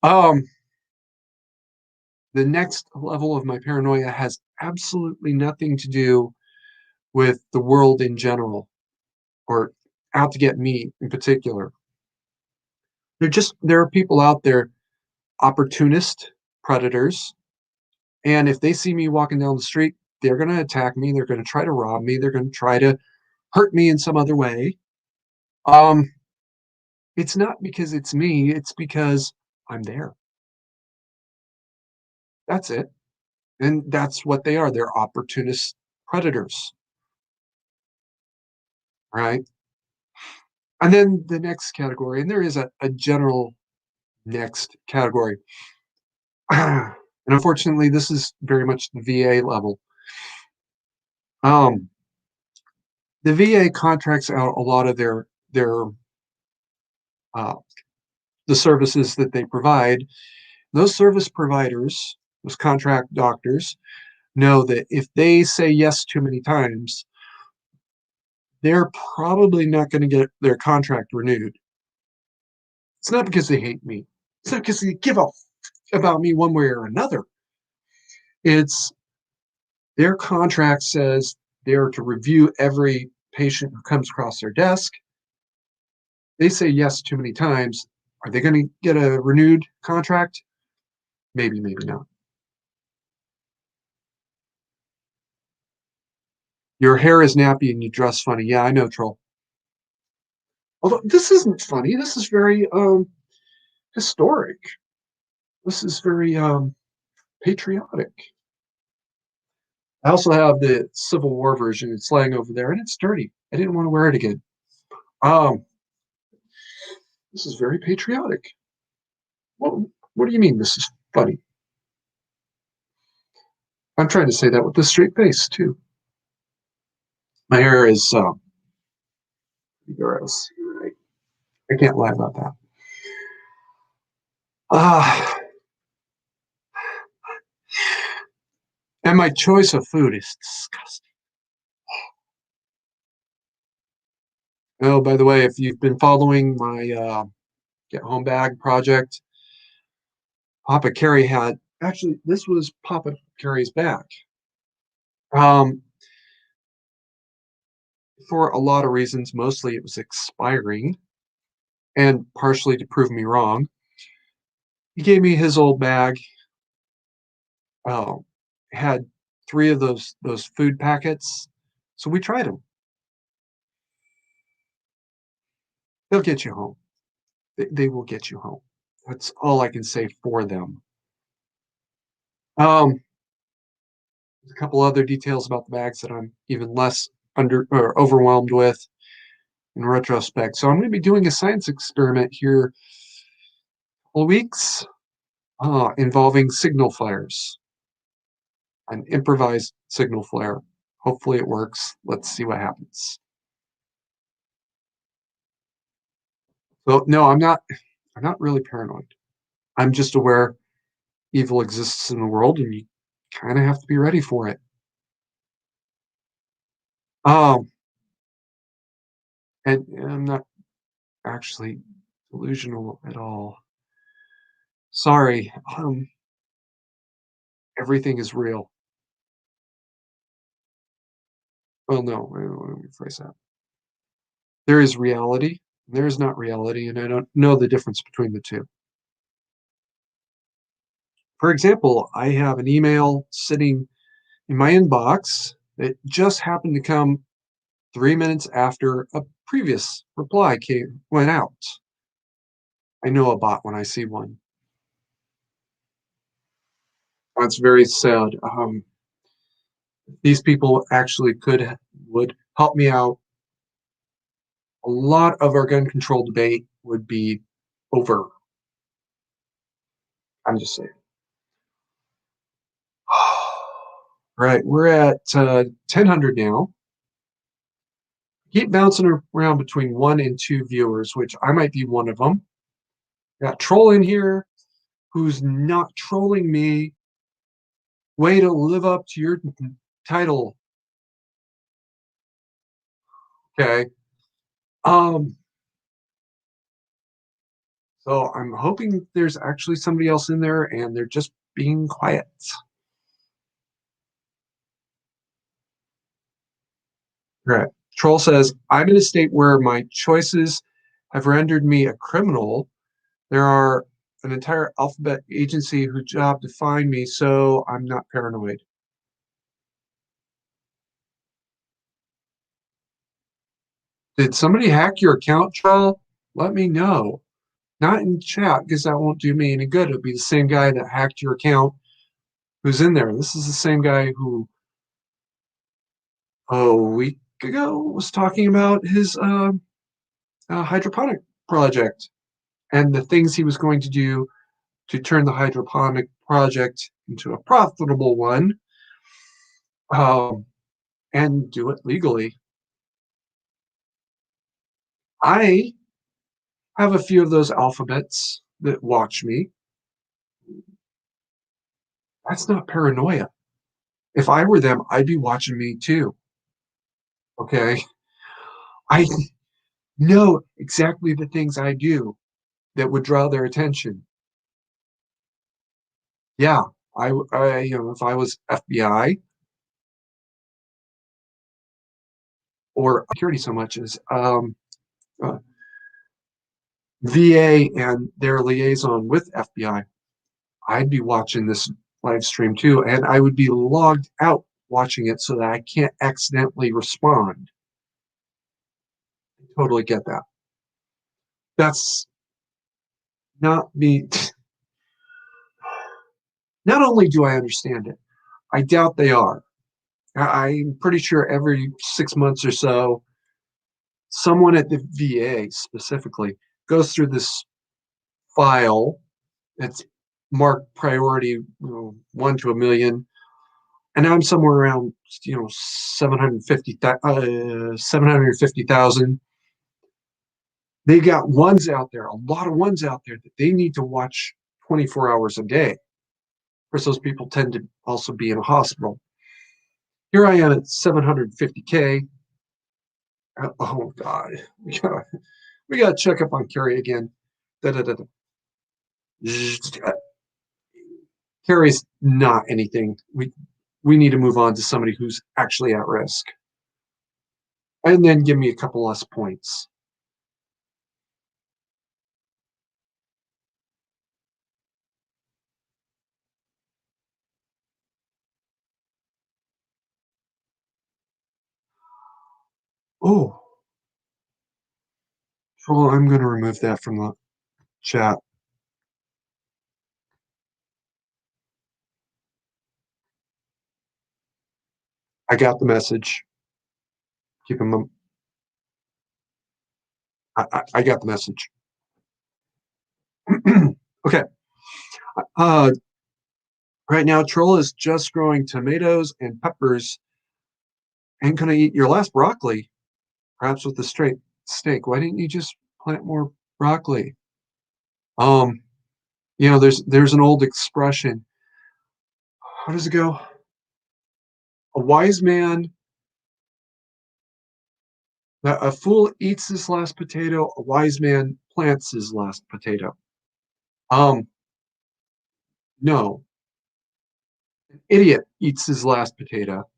Um, the next level of my paranoia has absolutely nothing to do with the world in general or out to get me in particular. There are people out there, opportunist predators, and if they see me walking down the street, they're going to attack me. They're going to try to rob me. They're going to try to hurt me in some other way. Um, it's not because it's me. It's because I'm there. That's it. And that's what they are. They're opportunist predators, right? And then the next category, and there is a general next category. And unfortunately, this is very much the VA level. Um, the VA contracts out a lot of their uh, the services that they provide. Those service providers, those contract doctors, know that if they say yes too many times, they're probably not going to get their contract renewed. It's not because they hate me. It's not because they give a about me one way or another. It's their contract says they're to review every patient who comes across their desk. They say yes too many times. Are they going to get a renewed contract? Maybe, maybe not. Your hair is nappy and you dress funny. Yeah, I know, troll. Although this isn't funny. This is very historic. This is very patriotic. I also have the Civil War version. It's laying over there, and it's dirty. I didn't want to wear it again. Um, this is very patriotic. What do you mean this is funny? I'm trying to say that with a straight face too. My hair is gross. I can't lie about that. Ah, and my choice of food is disgusting. Oh, by the way, if you've been following my get home bag project, Papa Carey had actually this was Papa Carey's bag. Um, for a lot of reasons, mostly it was expiring, and partially to prove me wrong. He gave me his old bag. Oh, had three of those food packets, so we tried them. They'll get you home. They will get you home. That's all I can say for them. Um, there's a couple other details about the bags that I'm even less under or overwhelmed with in retrospect. So I'm going to be doing a science experiment here in a couple weeks involving signal flares, an improvised signal flare. Hopefully it works. Let's see what happens. So no, I'm not really paranoid. I'm just aware evil exists in the world and you kind of have to be ready for it. Um, and I'm not actually delusional at all. Sorry. Everything is real. Well, no, let me rephrase that. There is reality, there is not reality, and I don't know the difference between the two. For example, I have an email sitting in my inbox that just happened to come 3 minutes after a previous reply went out. I know a bot when I see one. That's very sad. These people actually would help me out. A lot of our gun control debate would be over. I'm just saying. Right, we're at 1000 now. Keep bouncing around between 1 and 2 viewers, which I might be one of them. Got troll in here who's not trolling me. Way to live up to your title. Okay. Um, so I'm hoping there's actually somebody else in there and they're just being quiet. Right. Troll says, I'm in a state where my choices have rendered me a criminal. There are an entire alphabet agency whose job to find me, so I'm not paranoid. Did somebody hack your account, Troll? Let me know. Not in chat, because that won't do me any good. It'll be the same guy that hacked your account who's in there. This is the same guy who a week ago was talking about his hydroponic project and the things he was going to do to turn the hydroponic project into a profitable one, um, and do it legally. I have a few of those alphabets that watch me. That's not paranoia. If I were them, I'd be watching me too. Okay. I know exactly the things I do that would draw their attention. Yeah. If I was FBI or security so much as uh, VA and their liaison with FBI, I'd be watching this live stream too, and I would be logged out watching it so that I can't accidentally respond. I totally get that. That's not me. Not only do I understand it, I doubt they are. I'm pretty sure every 6 months or so, someone at the VA specifically goes through this file. It's marked priority, 1 to 1 million, and I'm somewhere around 750,000. They got ones out there, a lot of ones out there that they need to watch 24 hours a day. Of course, those people tend to also be in a hospital. Here I am at 750K. Oh God, we gotta check up on Carrie again. Da, da, da, da. Carrie's not anything. We need to move on to somebody who's actually at risk, and then give me a couple less points. Oh, well, I'm going to remove that from the chat. I got the message. Keep him. I got the message. Okay. Uh, right now, Troll is just growing tomatoes and peppers and going to eat your last broccoli, perhaps with a straight steak. Why didn't you just plant more broccoli? Um, there's an old expression. How does it go? A wise man, a fool eats his last potato. A wise man plants his last potato. Um, no, an idiot eats his last potato.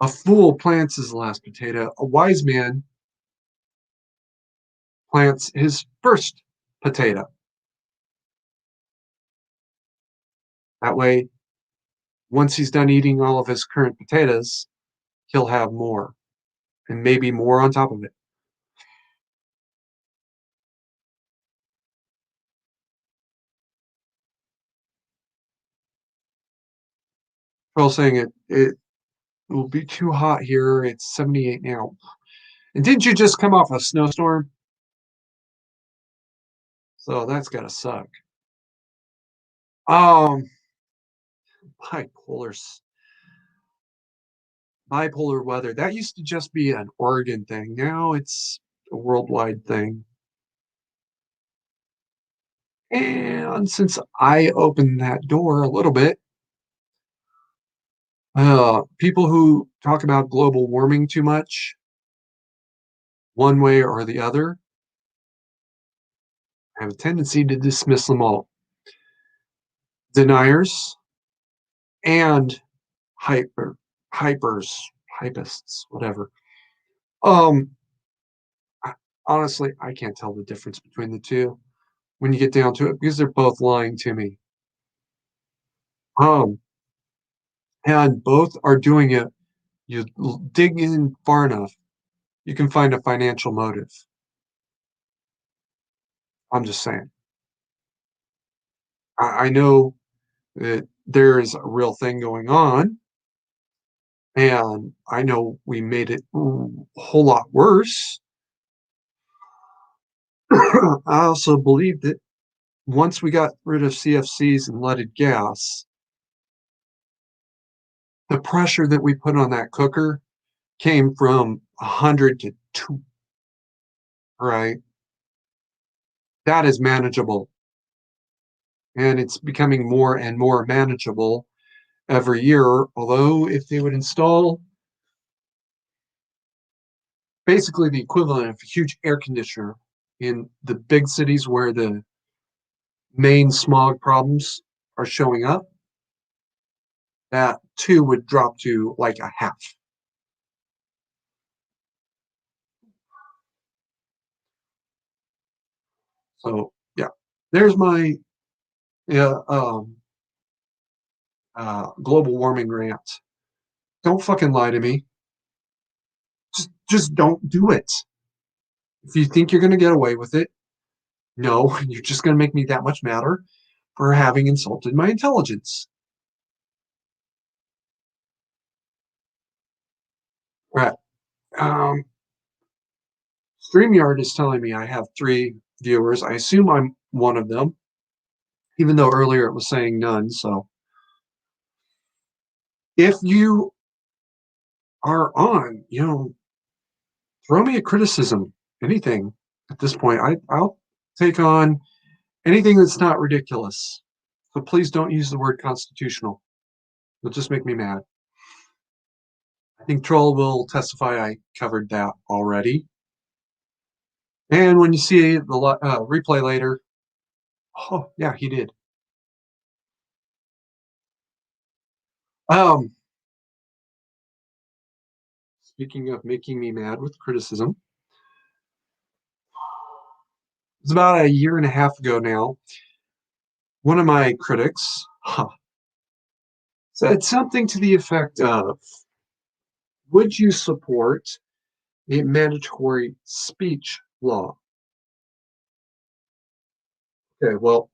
A fool plants his last potato. A wise man plants his first potato. That way, once he's done eating all of his current potatoes, he'll have more and maybe more on top of it. Well, saying it will be too hot here. It's 78 now. And didn't you just come off a snowstorm? So that's gotta suck. Um, bipolar bipolar weather. That used to just be an Oregon thing. Now it's a worldwide thing. And since I opened that door a little bit, People who talk about global warming too much, one way or the other, have a tendency to dismiss them all. Deniers and hyper, hypers, hypists, whatever. Um, I- Honestly, I can't tell the difference between the two when you get down to it because they're both lying to me. Um, and both are doing it. You dig in far enough, you can find a financial motive. I'm just saying. I know that there is a real thing going on, and I know we made it a whole lot worse. I also believe that once we got rid of CFCs and leaded gas, the pressure that we put on that cooker came from 100 to 2, right? That is manageable. And it's becoming more and more manageable every year. Although, if they would install basically the equivalent of a huge air conditioner in the big cities where the main smog problems are showing up, that two would drop to like a half. So, yeah, there's my yeah, global warming rant. Don't fucking lie to me. Just don't do it. If you think you're going to get away with it, no, you're just going to make me that much madder for having insulted my intelligence. Right. Um, StreamYard is telling me I have 3 viewers. I assume I'm one of them, even though earlier it was saying none. So if you are on, throw me a criticism, anything at this point. I'll take on anything that's not ridiculous. So please don't use the word constitutional. It'll just make me mad. I think Troll will testify I covered that already. And when you see the replay later, oh, yeah, he did. Um, Speaking of making me mad with criticism, it's about a year and a half ago now. One of my critics said something to the effect of, would you support a mandatory speech law? Okay, well,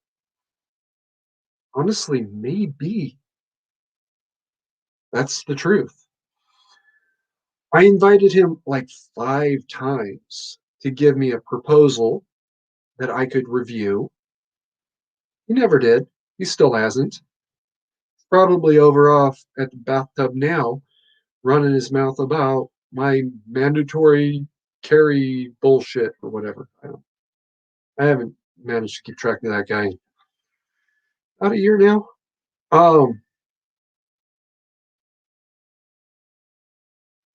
honestly, maybe that's the truth. I invited him like 5 times to give me a proposal that I could review. He never did. He still hasn't. Probably over off at the bathtub now, running his mouth about my mandatory carry bullshit or whatever. I haven't managed to keep track of that guy about a year now. Um,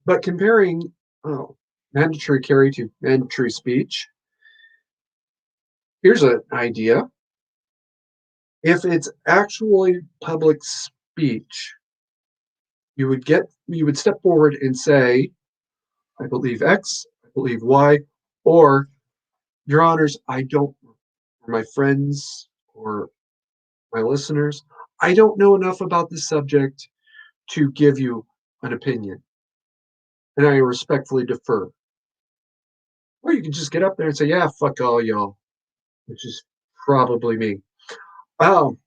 but comparing mandatory carry to mandatory speech, here's an idea. If it's actually public speech, you would step forward and say, I believe X, I believe Y, or Your Honors, I don't, or my friends or my listeners, I don't know enough about this subject to give you an opinion, and I respectfully defer. Or you can just get up there and say, yeah, fuck all y'all, which is probably me. Oh,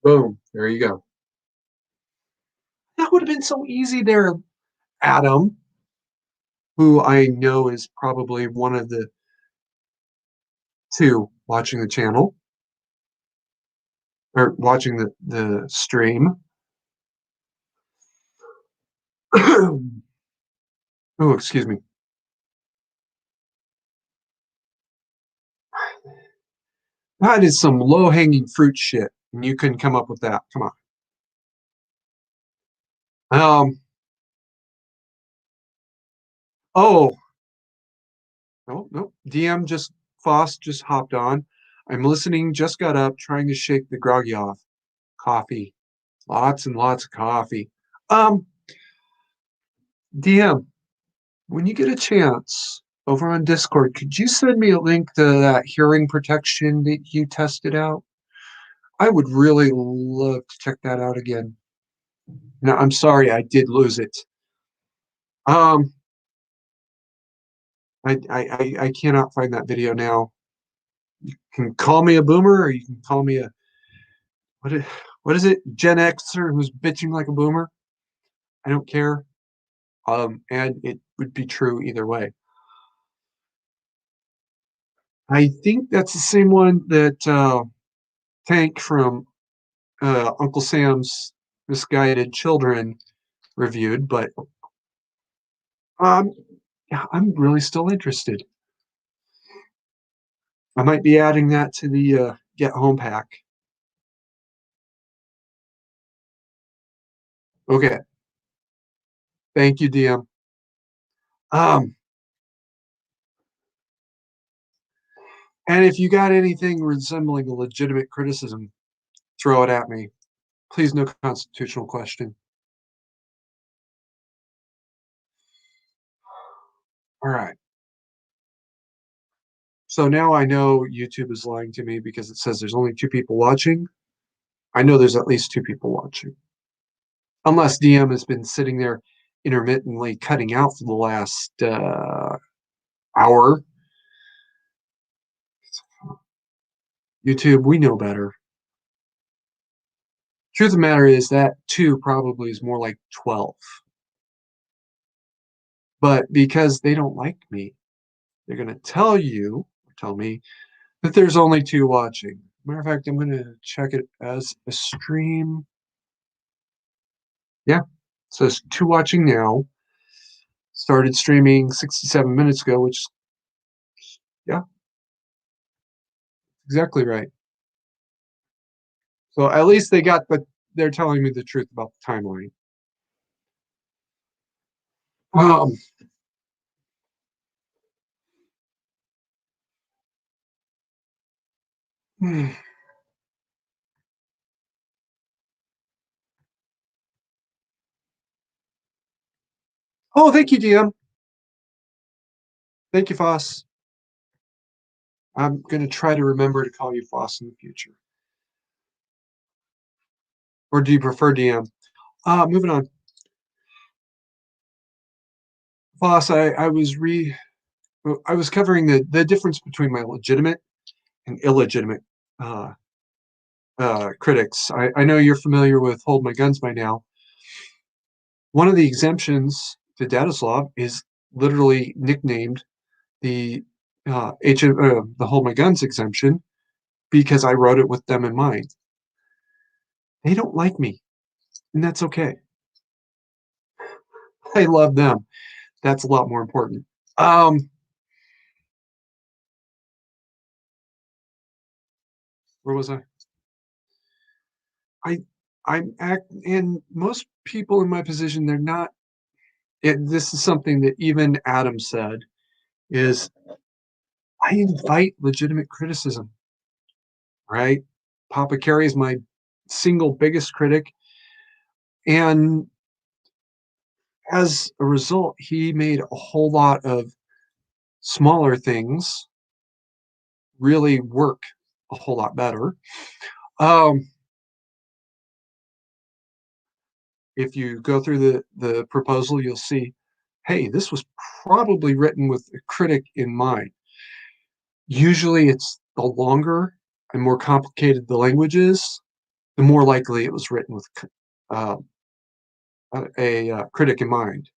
boom, there you go. That would have been so easy there, Adam, who I know is probably one of the two watching the channel or watching the stream. Oh, excuse me. That is some low hanging fruit shit. And you couldn't come up with that. Come on. Um, oh, no, no. DM just Foss just hopped on. I'm listening, just got up, trying to shake the groggy off. Coffee. Lots and lots of coffee. Um, DM, when you get a chance over on Discord, could you send me a link to that hearing protection that you tested out? I would really love to check that out again. No, I'm sorry, I did lose it. Um, I cannot find that video now. You can call me a boomer, or you can call me a what is, what is it? Gen Xer who's bitching like a boomer. I don't care. And it would be true either way. I think that's the same one that Tank from Uncle Sam's Misguided Children reviewed, but um, yeah, I'm really still interested. I might be adding that to the Get Home pack. Okay, thank you, DM. Um, and if you got anything resembling a legitimate criticism, throw it at me. Please, no constitutional question. All right. So now I know YouTube is lying to me because it says there's only two people watching. I know there's at least two people watching. Unless DM has been sitting there intermittently cutting out for the last hour. YouTube, we know better. Truth of the matter is that two probably is more like 12. But because they don't like me, they're going to tell me that there's only two watching. Matter of fact, I'm going to check it as a stream. Yeah, so it's two watching now. Started streaming 67 minutes ago, which, yeah, exactly right. So at least they're telling me the truth about the timeline. Um, oh, thank you, DM. Thank you, Foss. I'm going to try to remember to call you Foss in the future. Or do you prefer DM? Moving on. Foss, I was covering the difference between my legitimate and illegitimate uh, critics. I know you're familiar with Hold My Guns by now. One of the exemptions to Datislav is literally nicknamed the the Hold My Guns exemption because I wrote it with them in mind. They don't like me, and that's okay. I love them. That's a lot more important. Um, where was I? I I'm act and most people in my position, they're not. This is something that even Adam said is I invite legitimate criticism, right? Papa Carey is my single biggest critic, and as a result, he made a whole lot of smaller things really work a whole lot better. Um, if you go through the proposal, you'll see, hey, this was probably written with a critic in mind. Usually, it's the longer and more complicated the language is, the more likely it was written with uh, a critic in mind.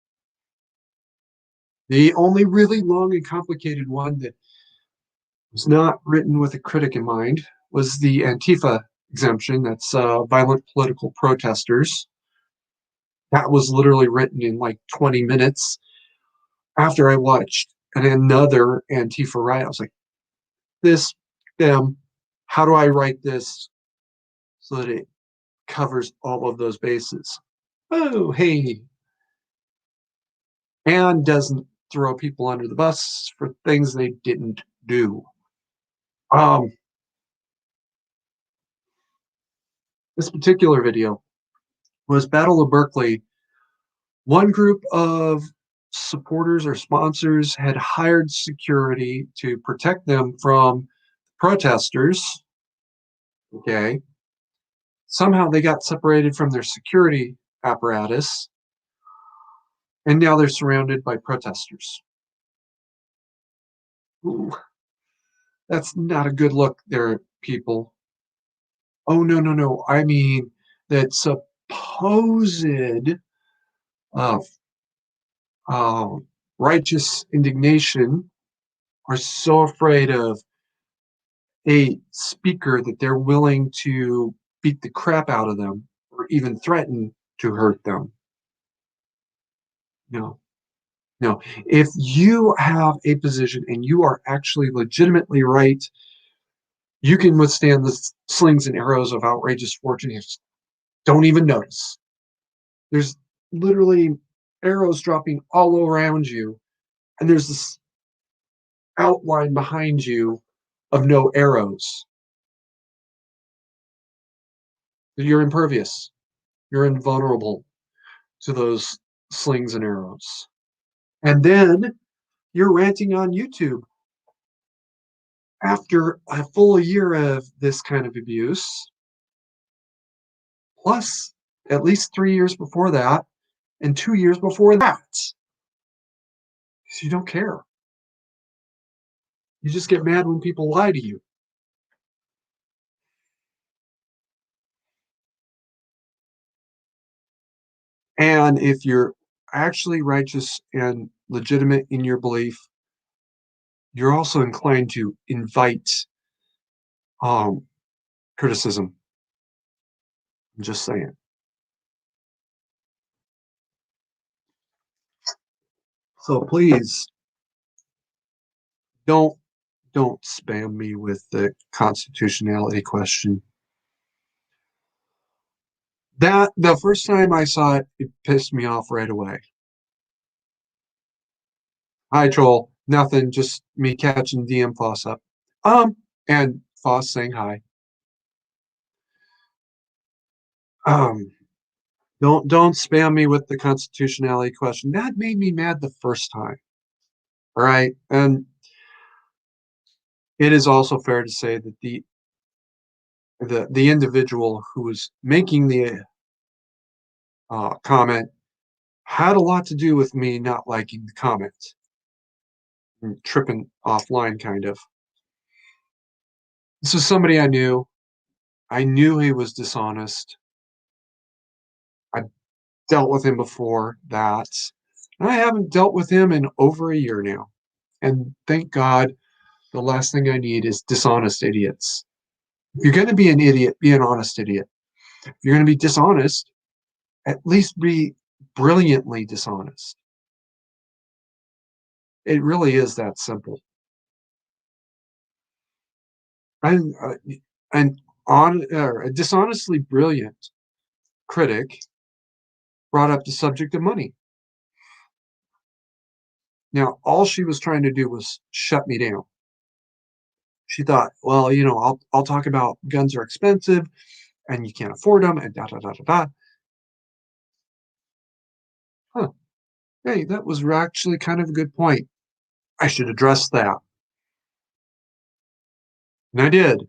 The only really long and complicated one that was not written with a critic in mind was the Antifa exemption. That's violent political protesters. That was literally written in like 20 minutes after I watched another Antifa riot. I was like, this, them, how do I write this so that it covers all of those bases? Oh, hey, and doesn't throw people under the bus for things they didn't do. Um, this particular video was Battle of Berkeley. One group of supporters or sponsors had hired security to protect them from protesters. Okay. Somehow they got separated from their security apparatus, and now they're surrounded by protesters. Ooh, that's not a good look there, people. Oh, no, no, no. I mean, that supposed uh, uh, righteous indignation are so afraid of a speaker that they're willing to beat the crap out of them or even threaten to hurt them. No, no. If you have a position and you are actually legitimately right, you can withstand the slings and arrows of outrageous fortune. You don't even notice. There's literally arrows dropping all around you, and there's this outline behind you of no arrows. You're impervious. You're invulnerable to those slings and arrows. And then you're ranting on YouTube after a full year of this kind of abuse, plus at least 3 years before that, and 2 years before that. Because you don't care. You just get mad when people lie to you. And if you're actually righteous and legitimate in your belief, you're also inclined to invite um, criticism. I'm just saying. So please don't don't spam me with the constitutionality question. That the first time I saw it, it pissed me off right away. Hi, troll. Nothing, just me catching DM Foss up. And Foss saying hi. Um, don't spam me with the constitutionality question. That made me mad the first time. All right, and it is also fair to say that the individual who was making the comment had a lot to do with me not liking the comment and tripping offline, kind of. This is somebody I knew. I knew he was dishonest. I dealt with him before that. And I haven't dealt with him in over a year now. And thank God, the last thing I need is dishonest idiots. If you're going to be an idiot, be an honest idiot. If you're going to be dishonest, at least be brilliantly dishonest. It really is that simple. And an a dishonestly brilliant critic brought up the subject of money. Now, all she was trying to do was shut me down. She thought, well, I'll talk about guns are expensive and you can't afford them and da da da da da. Huh. Hey, that was actually kind of a good point. I should address that. And I did.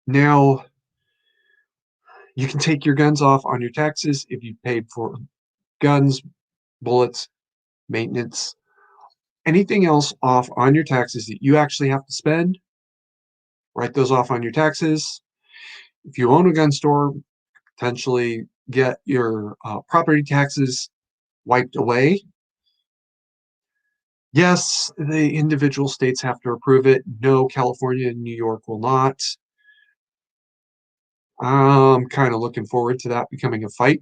Now, you can take your guns off on your taxes if you paid for guns, bullets, maintenance, anything else off on your taxes that you actually have to spend. Write those off on your taxes. If you own a gun store, potentially get your property taxes wiped away. Yes, the individual states have to approve it. No, California and New York will not. I'm kind of looking forward to that becoming a fight.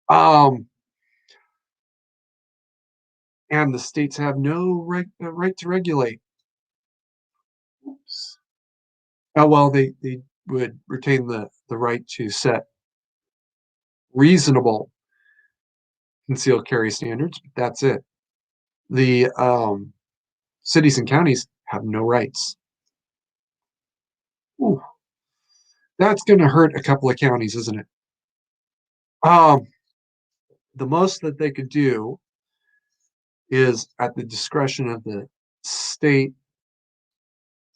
Um, and the states have no right to regulate. Oops. Oh, well, they would retain the right to set reasonable concealed carry standards, but that's it. The cities and counties have no rights. Ooh, that's going to hurt a couple of counties, isn't it? Um, the most that they could do is at the discretion of the state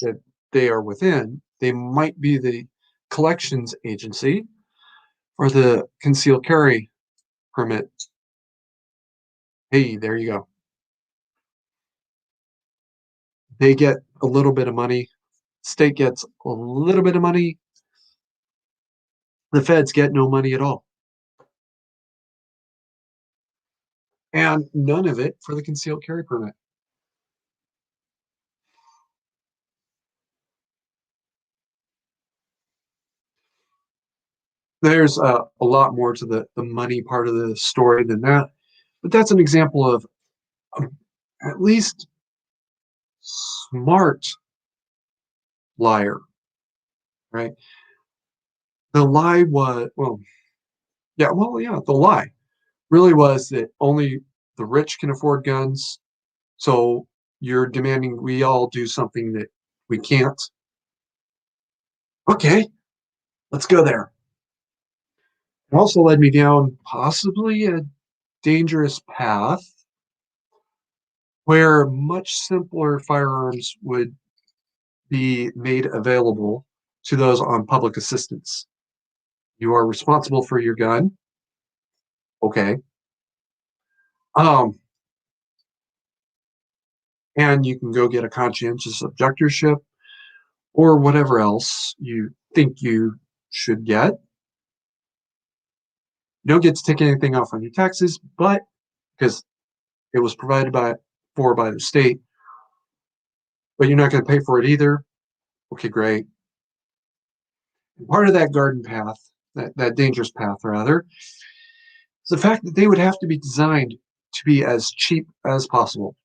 that they are within. They might be the collections agency or the concealed carry permit. Hey, there you go. They get a little bit of money. State gets a little bit of money. The feds get no money at all. And none of it for the concealed carry permit. There's a lot more to the money part of the story than that, but that's an example of at least smart liar, right? The lie was, yeah, the lie really was that only the rich can afford guns. So you're demanding we all do something that we can't. Okay, let's go there. It also led me down possibly a dangerous path where much simpler firearms would be made available to those on public assistance. You are responsible for your gun. Okay. Um, and you can go get a conscientious objectorship or whatever else you think you should get. You don't get to take anything off on your taxes, but because it was provided by the state, but you're not going to pay for it either. Okay, great. And part of that garden path, that dangerous path rather, is the fact that they would have to be designed to be as cheap as possible.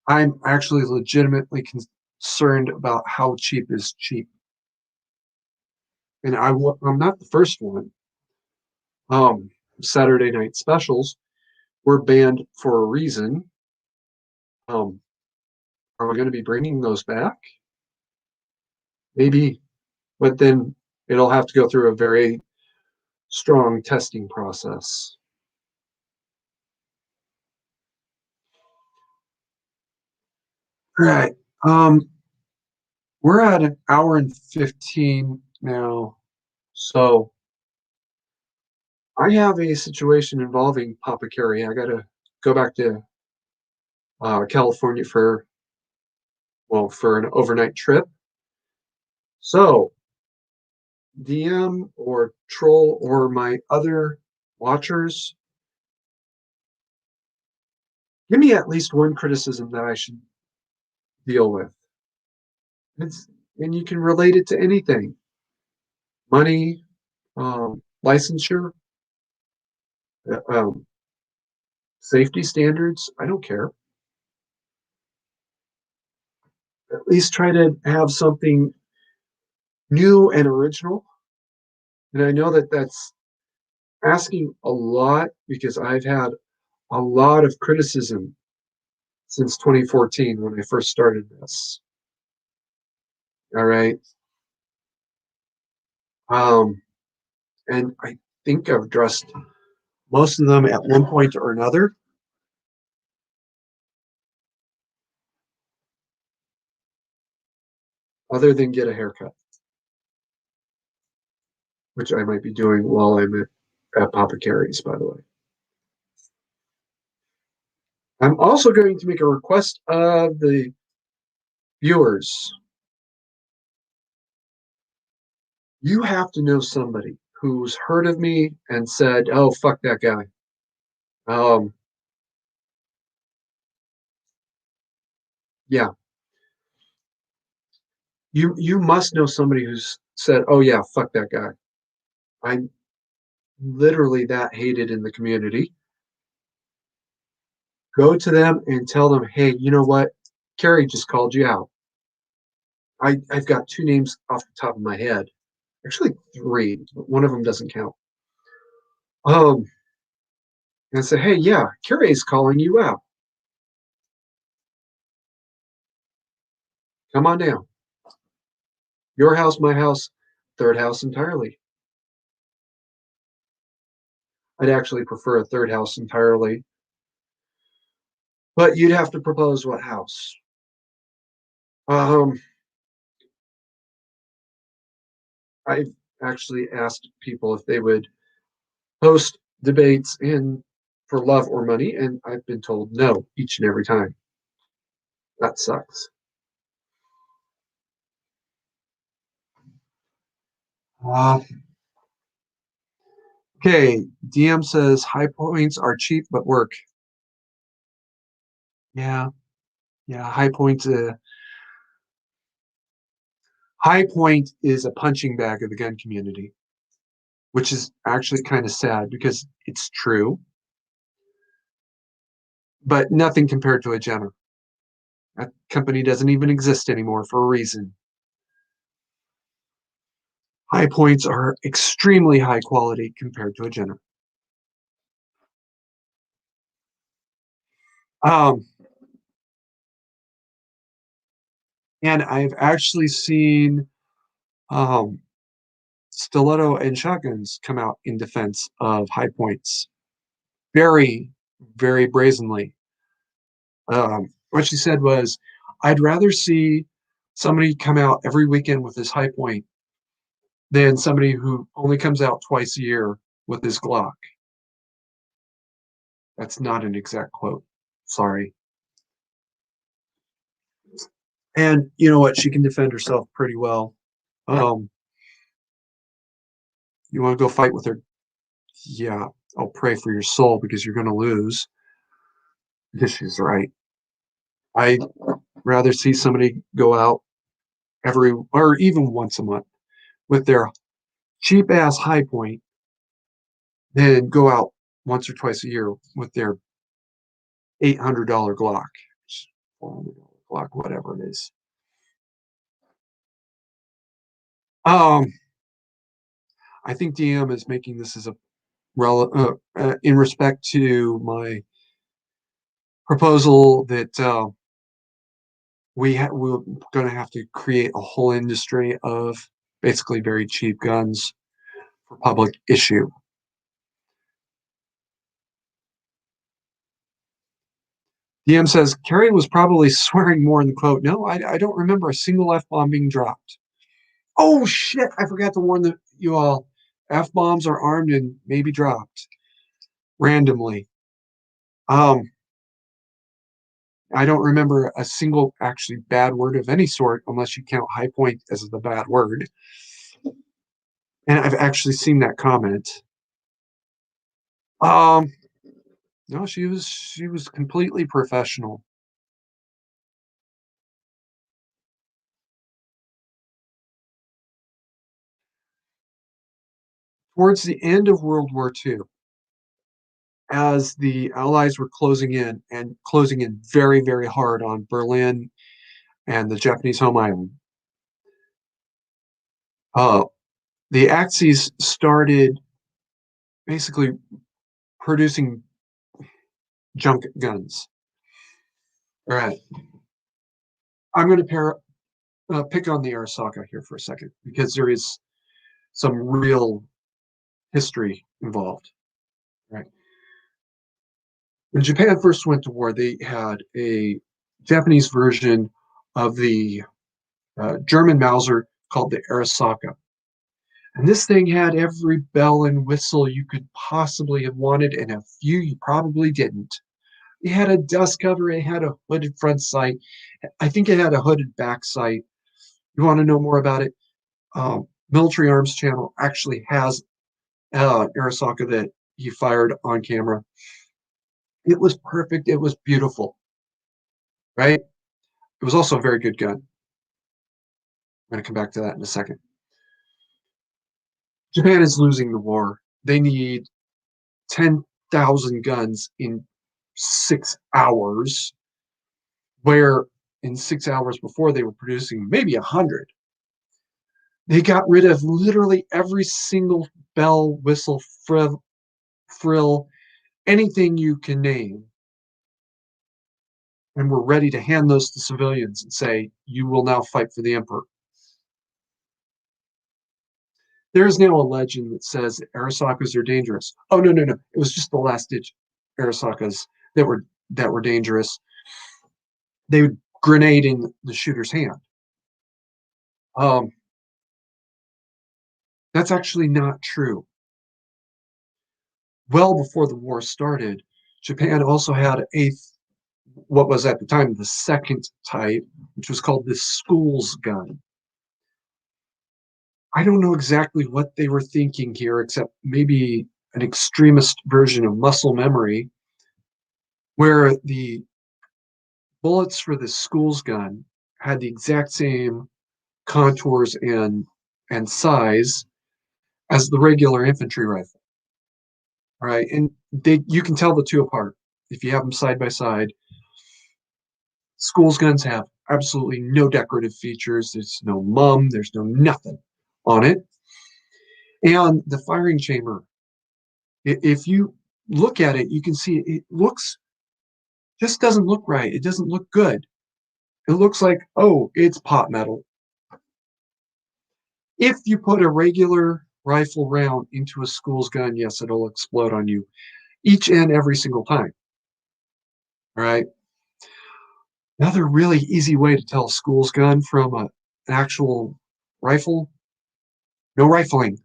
I'm actually legitimately concerned about how cheap is cheap. And I'm not the first one. Um, Saturday night specials were banned for a reason. Um, are we going to be bringing those back? Maybe, but then it'll have to go through a very strong testing process. All right. Um, we're at an hour and 15 now. So I have a situation involving Papa Carey. I got to go back to California for an overnight trip. So DM or troll or my other watchers, give me at least one criticism that I should deal with. It's, and you can relate it to anything: money, licensure, safety standards. I don't care. At least try to have something new and original. And I know that that's asking a lot because I've had a lot of criticism since 2014 when I first started this. All right. Um, and I think I've addressed most of them at one point or another. Other than get a haircut, which I might be doing while I'm at Papa Carey's, by the way. I'm also going to make a request of the viewers. You have to know somebody who's heard of me and said, "Oh, fuck that guy." Um, yeah, you must know somebody who's said, "Oh yeah, fuck that guy." I'm literally that hated in the community. Go to them and tell them, "Hey, you know what? Carrie just called you out." I've got two names off the top of my head, actually three, but one of them doesn't count. Um, and say, hey, yeah, Carrie's calling you out. Come on down. Your house, my house, third house entirely. I'd actually prefer a third house entirely, but you'd have to propose what house. Um, I've actually asked people if they would host debates in for love or money, and I've been told no each and every time. That sucks. Uh, okay, DM says high points are cheap but work. Yeah, yeah. High Point is a punching bag of the gun community, which is actually kind of sad because it's true, but nothing compared to a Jenner. That company doesn't even exist anymore for a reason. High Points are extremely high quality compared to a Jenner. Um, and I've actually seen um, stiletto and shotguns come out in defense of High Points very, very brazenly. What she said was, I'd rather see somebody come out every weekend with his High Point than somebody who only comes out twice a year with his Glock. That's not an exact quote. Sorry. And you know what? She can defend herself pretty well. Um, you want to go fight with her? Yeah, I'll pray for your soul because you're going to lose. Because she's right. I'd rather see somebody go out every or even once a month with their cheap ass High Point than go out once or twice a year with their $800 Glock, $400 Glock, whatever it is. Um, I think DM is making this as a in respect to my proposal that we're going to have to create a whole industry of basically very cheap guns for public issue. DM says Kerry was probably swearing more in the quote. No, I don't remember a single F bomb being dropped. Oh shit! I forgot to warn you all. F bombs are armed and may be dropped randomly. Um, I don't remember a single actually bad word of any sort, unless you count High Point as the bad word. And I've actually seen that comment. Um, no, she was completely professional. Towards the end of World War II, as the Allies were closing in very, very hard on Berlin and the Japanese home island, uh, the Axis started basically producing junk guns. All right, I'm going to pick on the Arasaka here for a second because there is some real history involved. Right. When Japan first went to war, they had a Japanese version of the German Mauser called the Arasaka. And this thing had every bell and whistle you could possibly have wanted, and a few you probably didn't. It had a dust cover, it had a hooded front sight. I think it had a hooded back sight. You want to know more about it? Military Arms Channel actually has Arasaka that he fired on camera. It was perfect. It was beautiful, right? It was also a very good gun. I'm going to come back to that in a second. Japan is losing the war. They need 10,000 guns in 6 hours, where in 6 hours before they were producing maybe 100. They got rid of literally every single bell, whistle, frill, anything you can name, and were ready to hand those to civilians and say, "You will now fight for the emperor." There is now a legend that says Arasakas are dangerous. Oh, no, no, no! It was just the last ditch Arasakas that were dangerous. They would grenade in the shooter's hand. Um, that's actually not true. Well before the war started, Japan also had what was at the time the second type, which was called the school's gun. I don't know exactly what they were thinking here, except maybe an extremist version of muscle memory, where the bullets for the school's gun had the exact same contours and size as the regular infantry rifle. All right, and you can tell the two apart if you have them side by side. School's guns have absolutely no decorative features. There's no there's no nothing on it. And the firing chamber, if you look at it, you can see it looks just doesn't look right. It doesn't look good. It looks like, oh, it's pot metal. If you put a regular rifle round into a school's gun, yes, it'll explode on you each and every single time. All right. Another really easy way to tell a school's gun from an actual rifle, no rifling.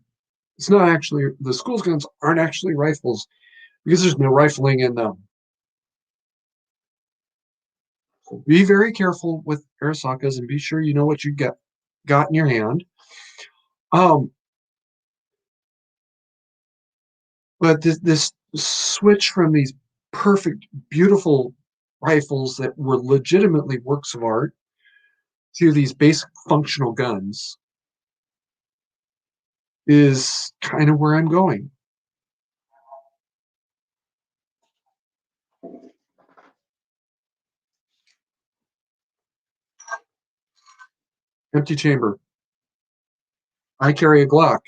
It's not actually, the school's guns aren't actually rifles because there's no rifling in them. So be very careful with Arasakas and be sure you know what you got in your hand. Um, but this switch from these perfect, beautiful rifles that were legitimately works of art to these basic functional guns is kind of where I'm going. Empty chamber. I carry a Glock.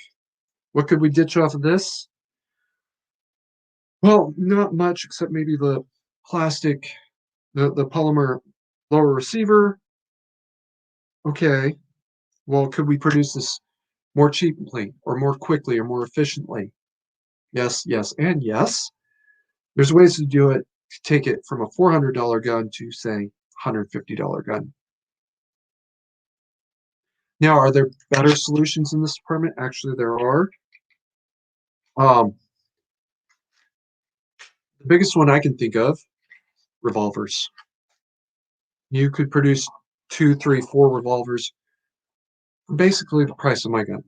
What could we ditch off of this? Well, not much except maybe the plastic, the polymer lower receiver. Okay. Well, could we produce this more cheaply or more quickly or more efficiently? Yes, yes, and yes. There's ways to do it to take it from a $400 gun to, say, $150 gun. Now, are there better solutions in this department? Actually, there are. Um, the biggest one I can think of, revolvers. You could produce two, three, four revolvers for basically the price of my gun.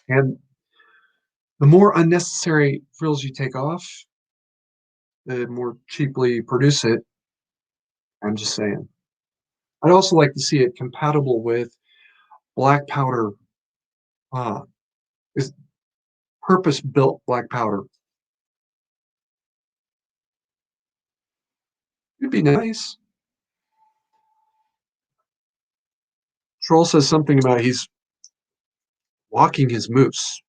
And the more unnecessary frills you take off, the more cheaply you produce it. I'm just saying. I'd also like to see it compatible with black powder, uh, is purpose-built black powder. It'd be nice. Troll says something about he's walking his moose,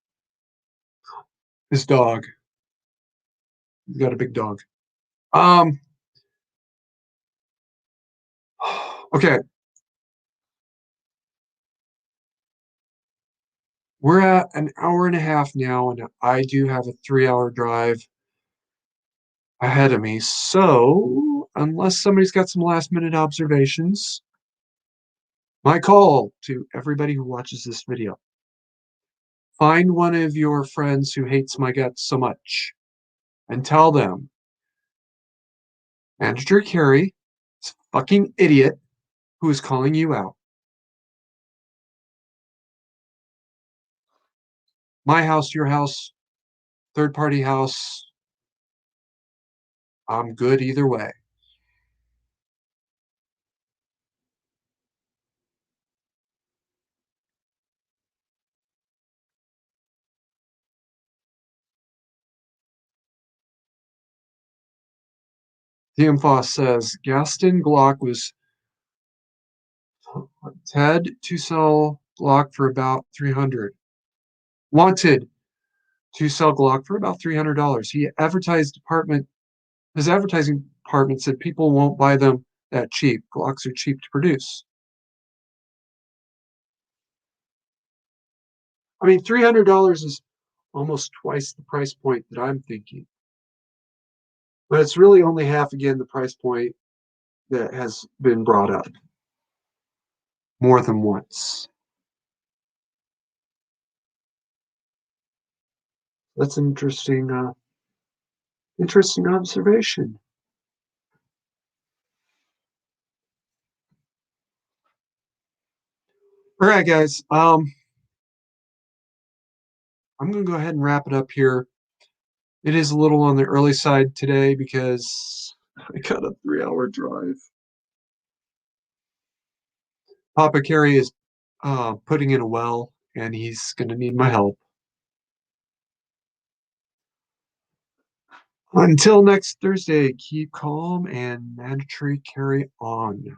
his dog. He's got a big dog. Um, okay, we're at an hour and a half now, and I do have a 3 hour drive ahead of me. So, unless somebody's got some last minute observations, my call to everybody who watches this video, find one of your friends who hates my guts so much and tell them Manager Carey is a fucking idiot who is calling you out. My house, your house, third party house, I'm good either way. DM Foss says Gaston Glock was Ted to sell Glock for about 300. Wanted to sell Glock for about $300. His advertising department said people won't buy them that cheap. Glocks are cheap to produce. I mean, $300 is almost twice the price point that I'm thinking. But it's really only half again the price point that has been brought up more than once. That's an interesting observation. All right, guys. I'm gonna go ahead and wrap it up here. It is a little on the early side today because I got a 3 hour drive. Papa Carey is putting in a well, and he's gonna need my help. Until next Thursday, keep calm and mandatory carry on.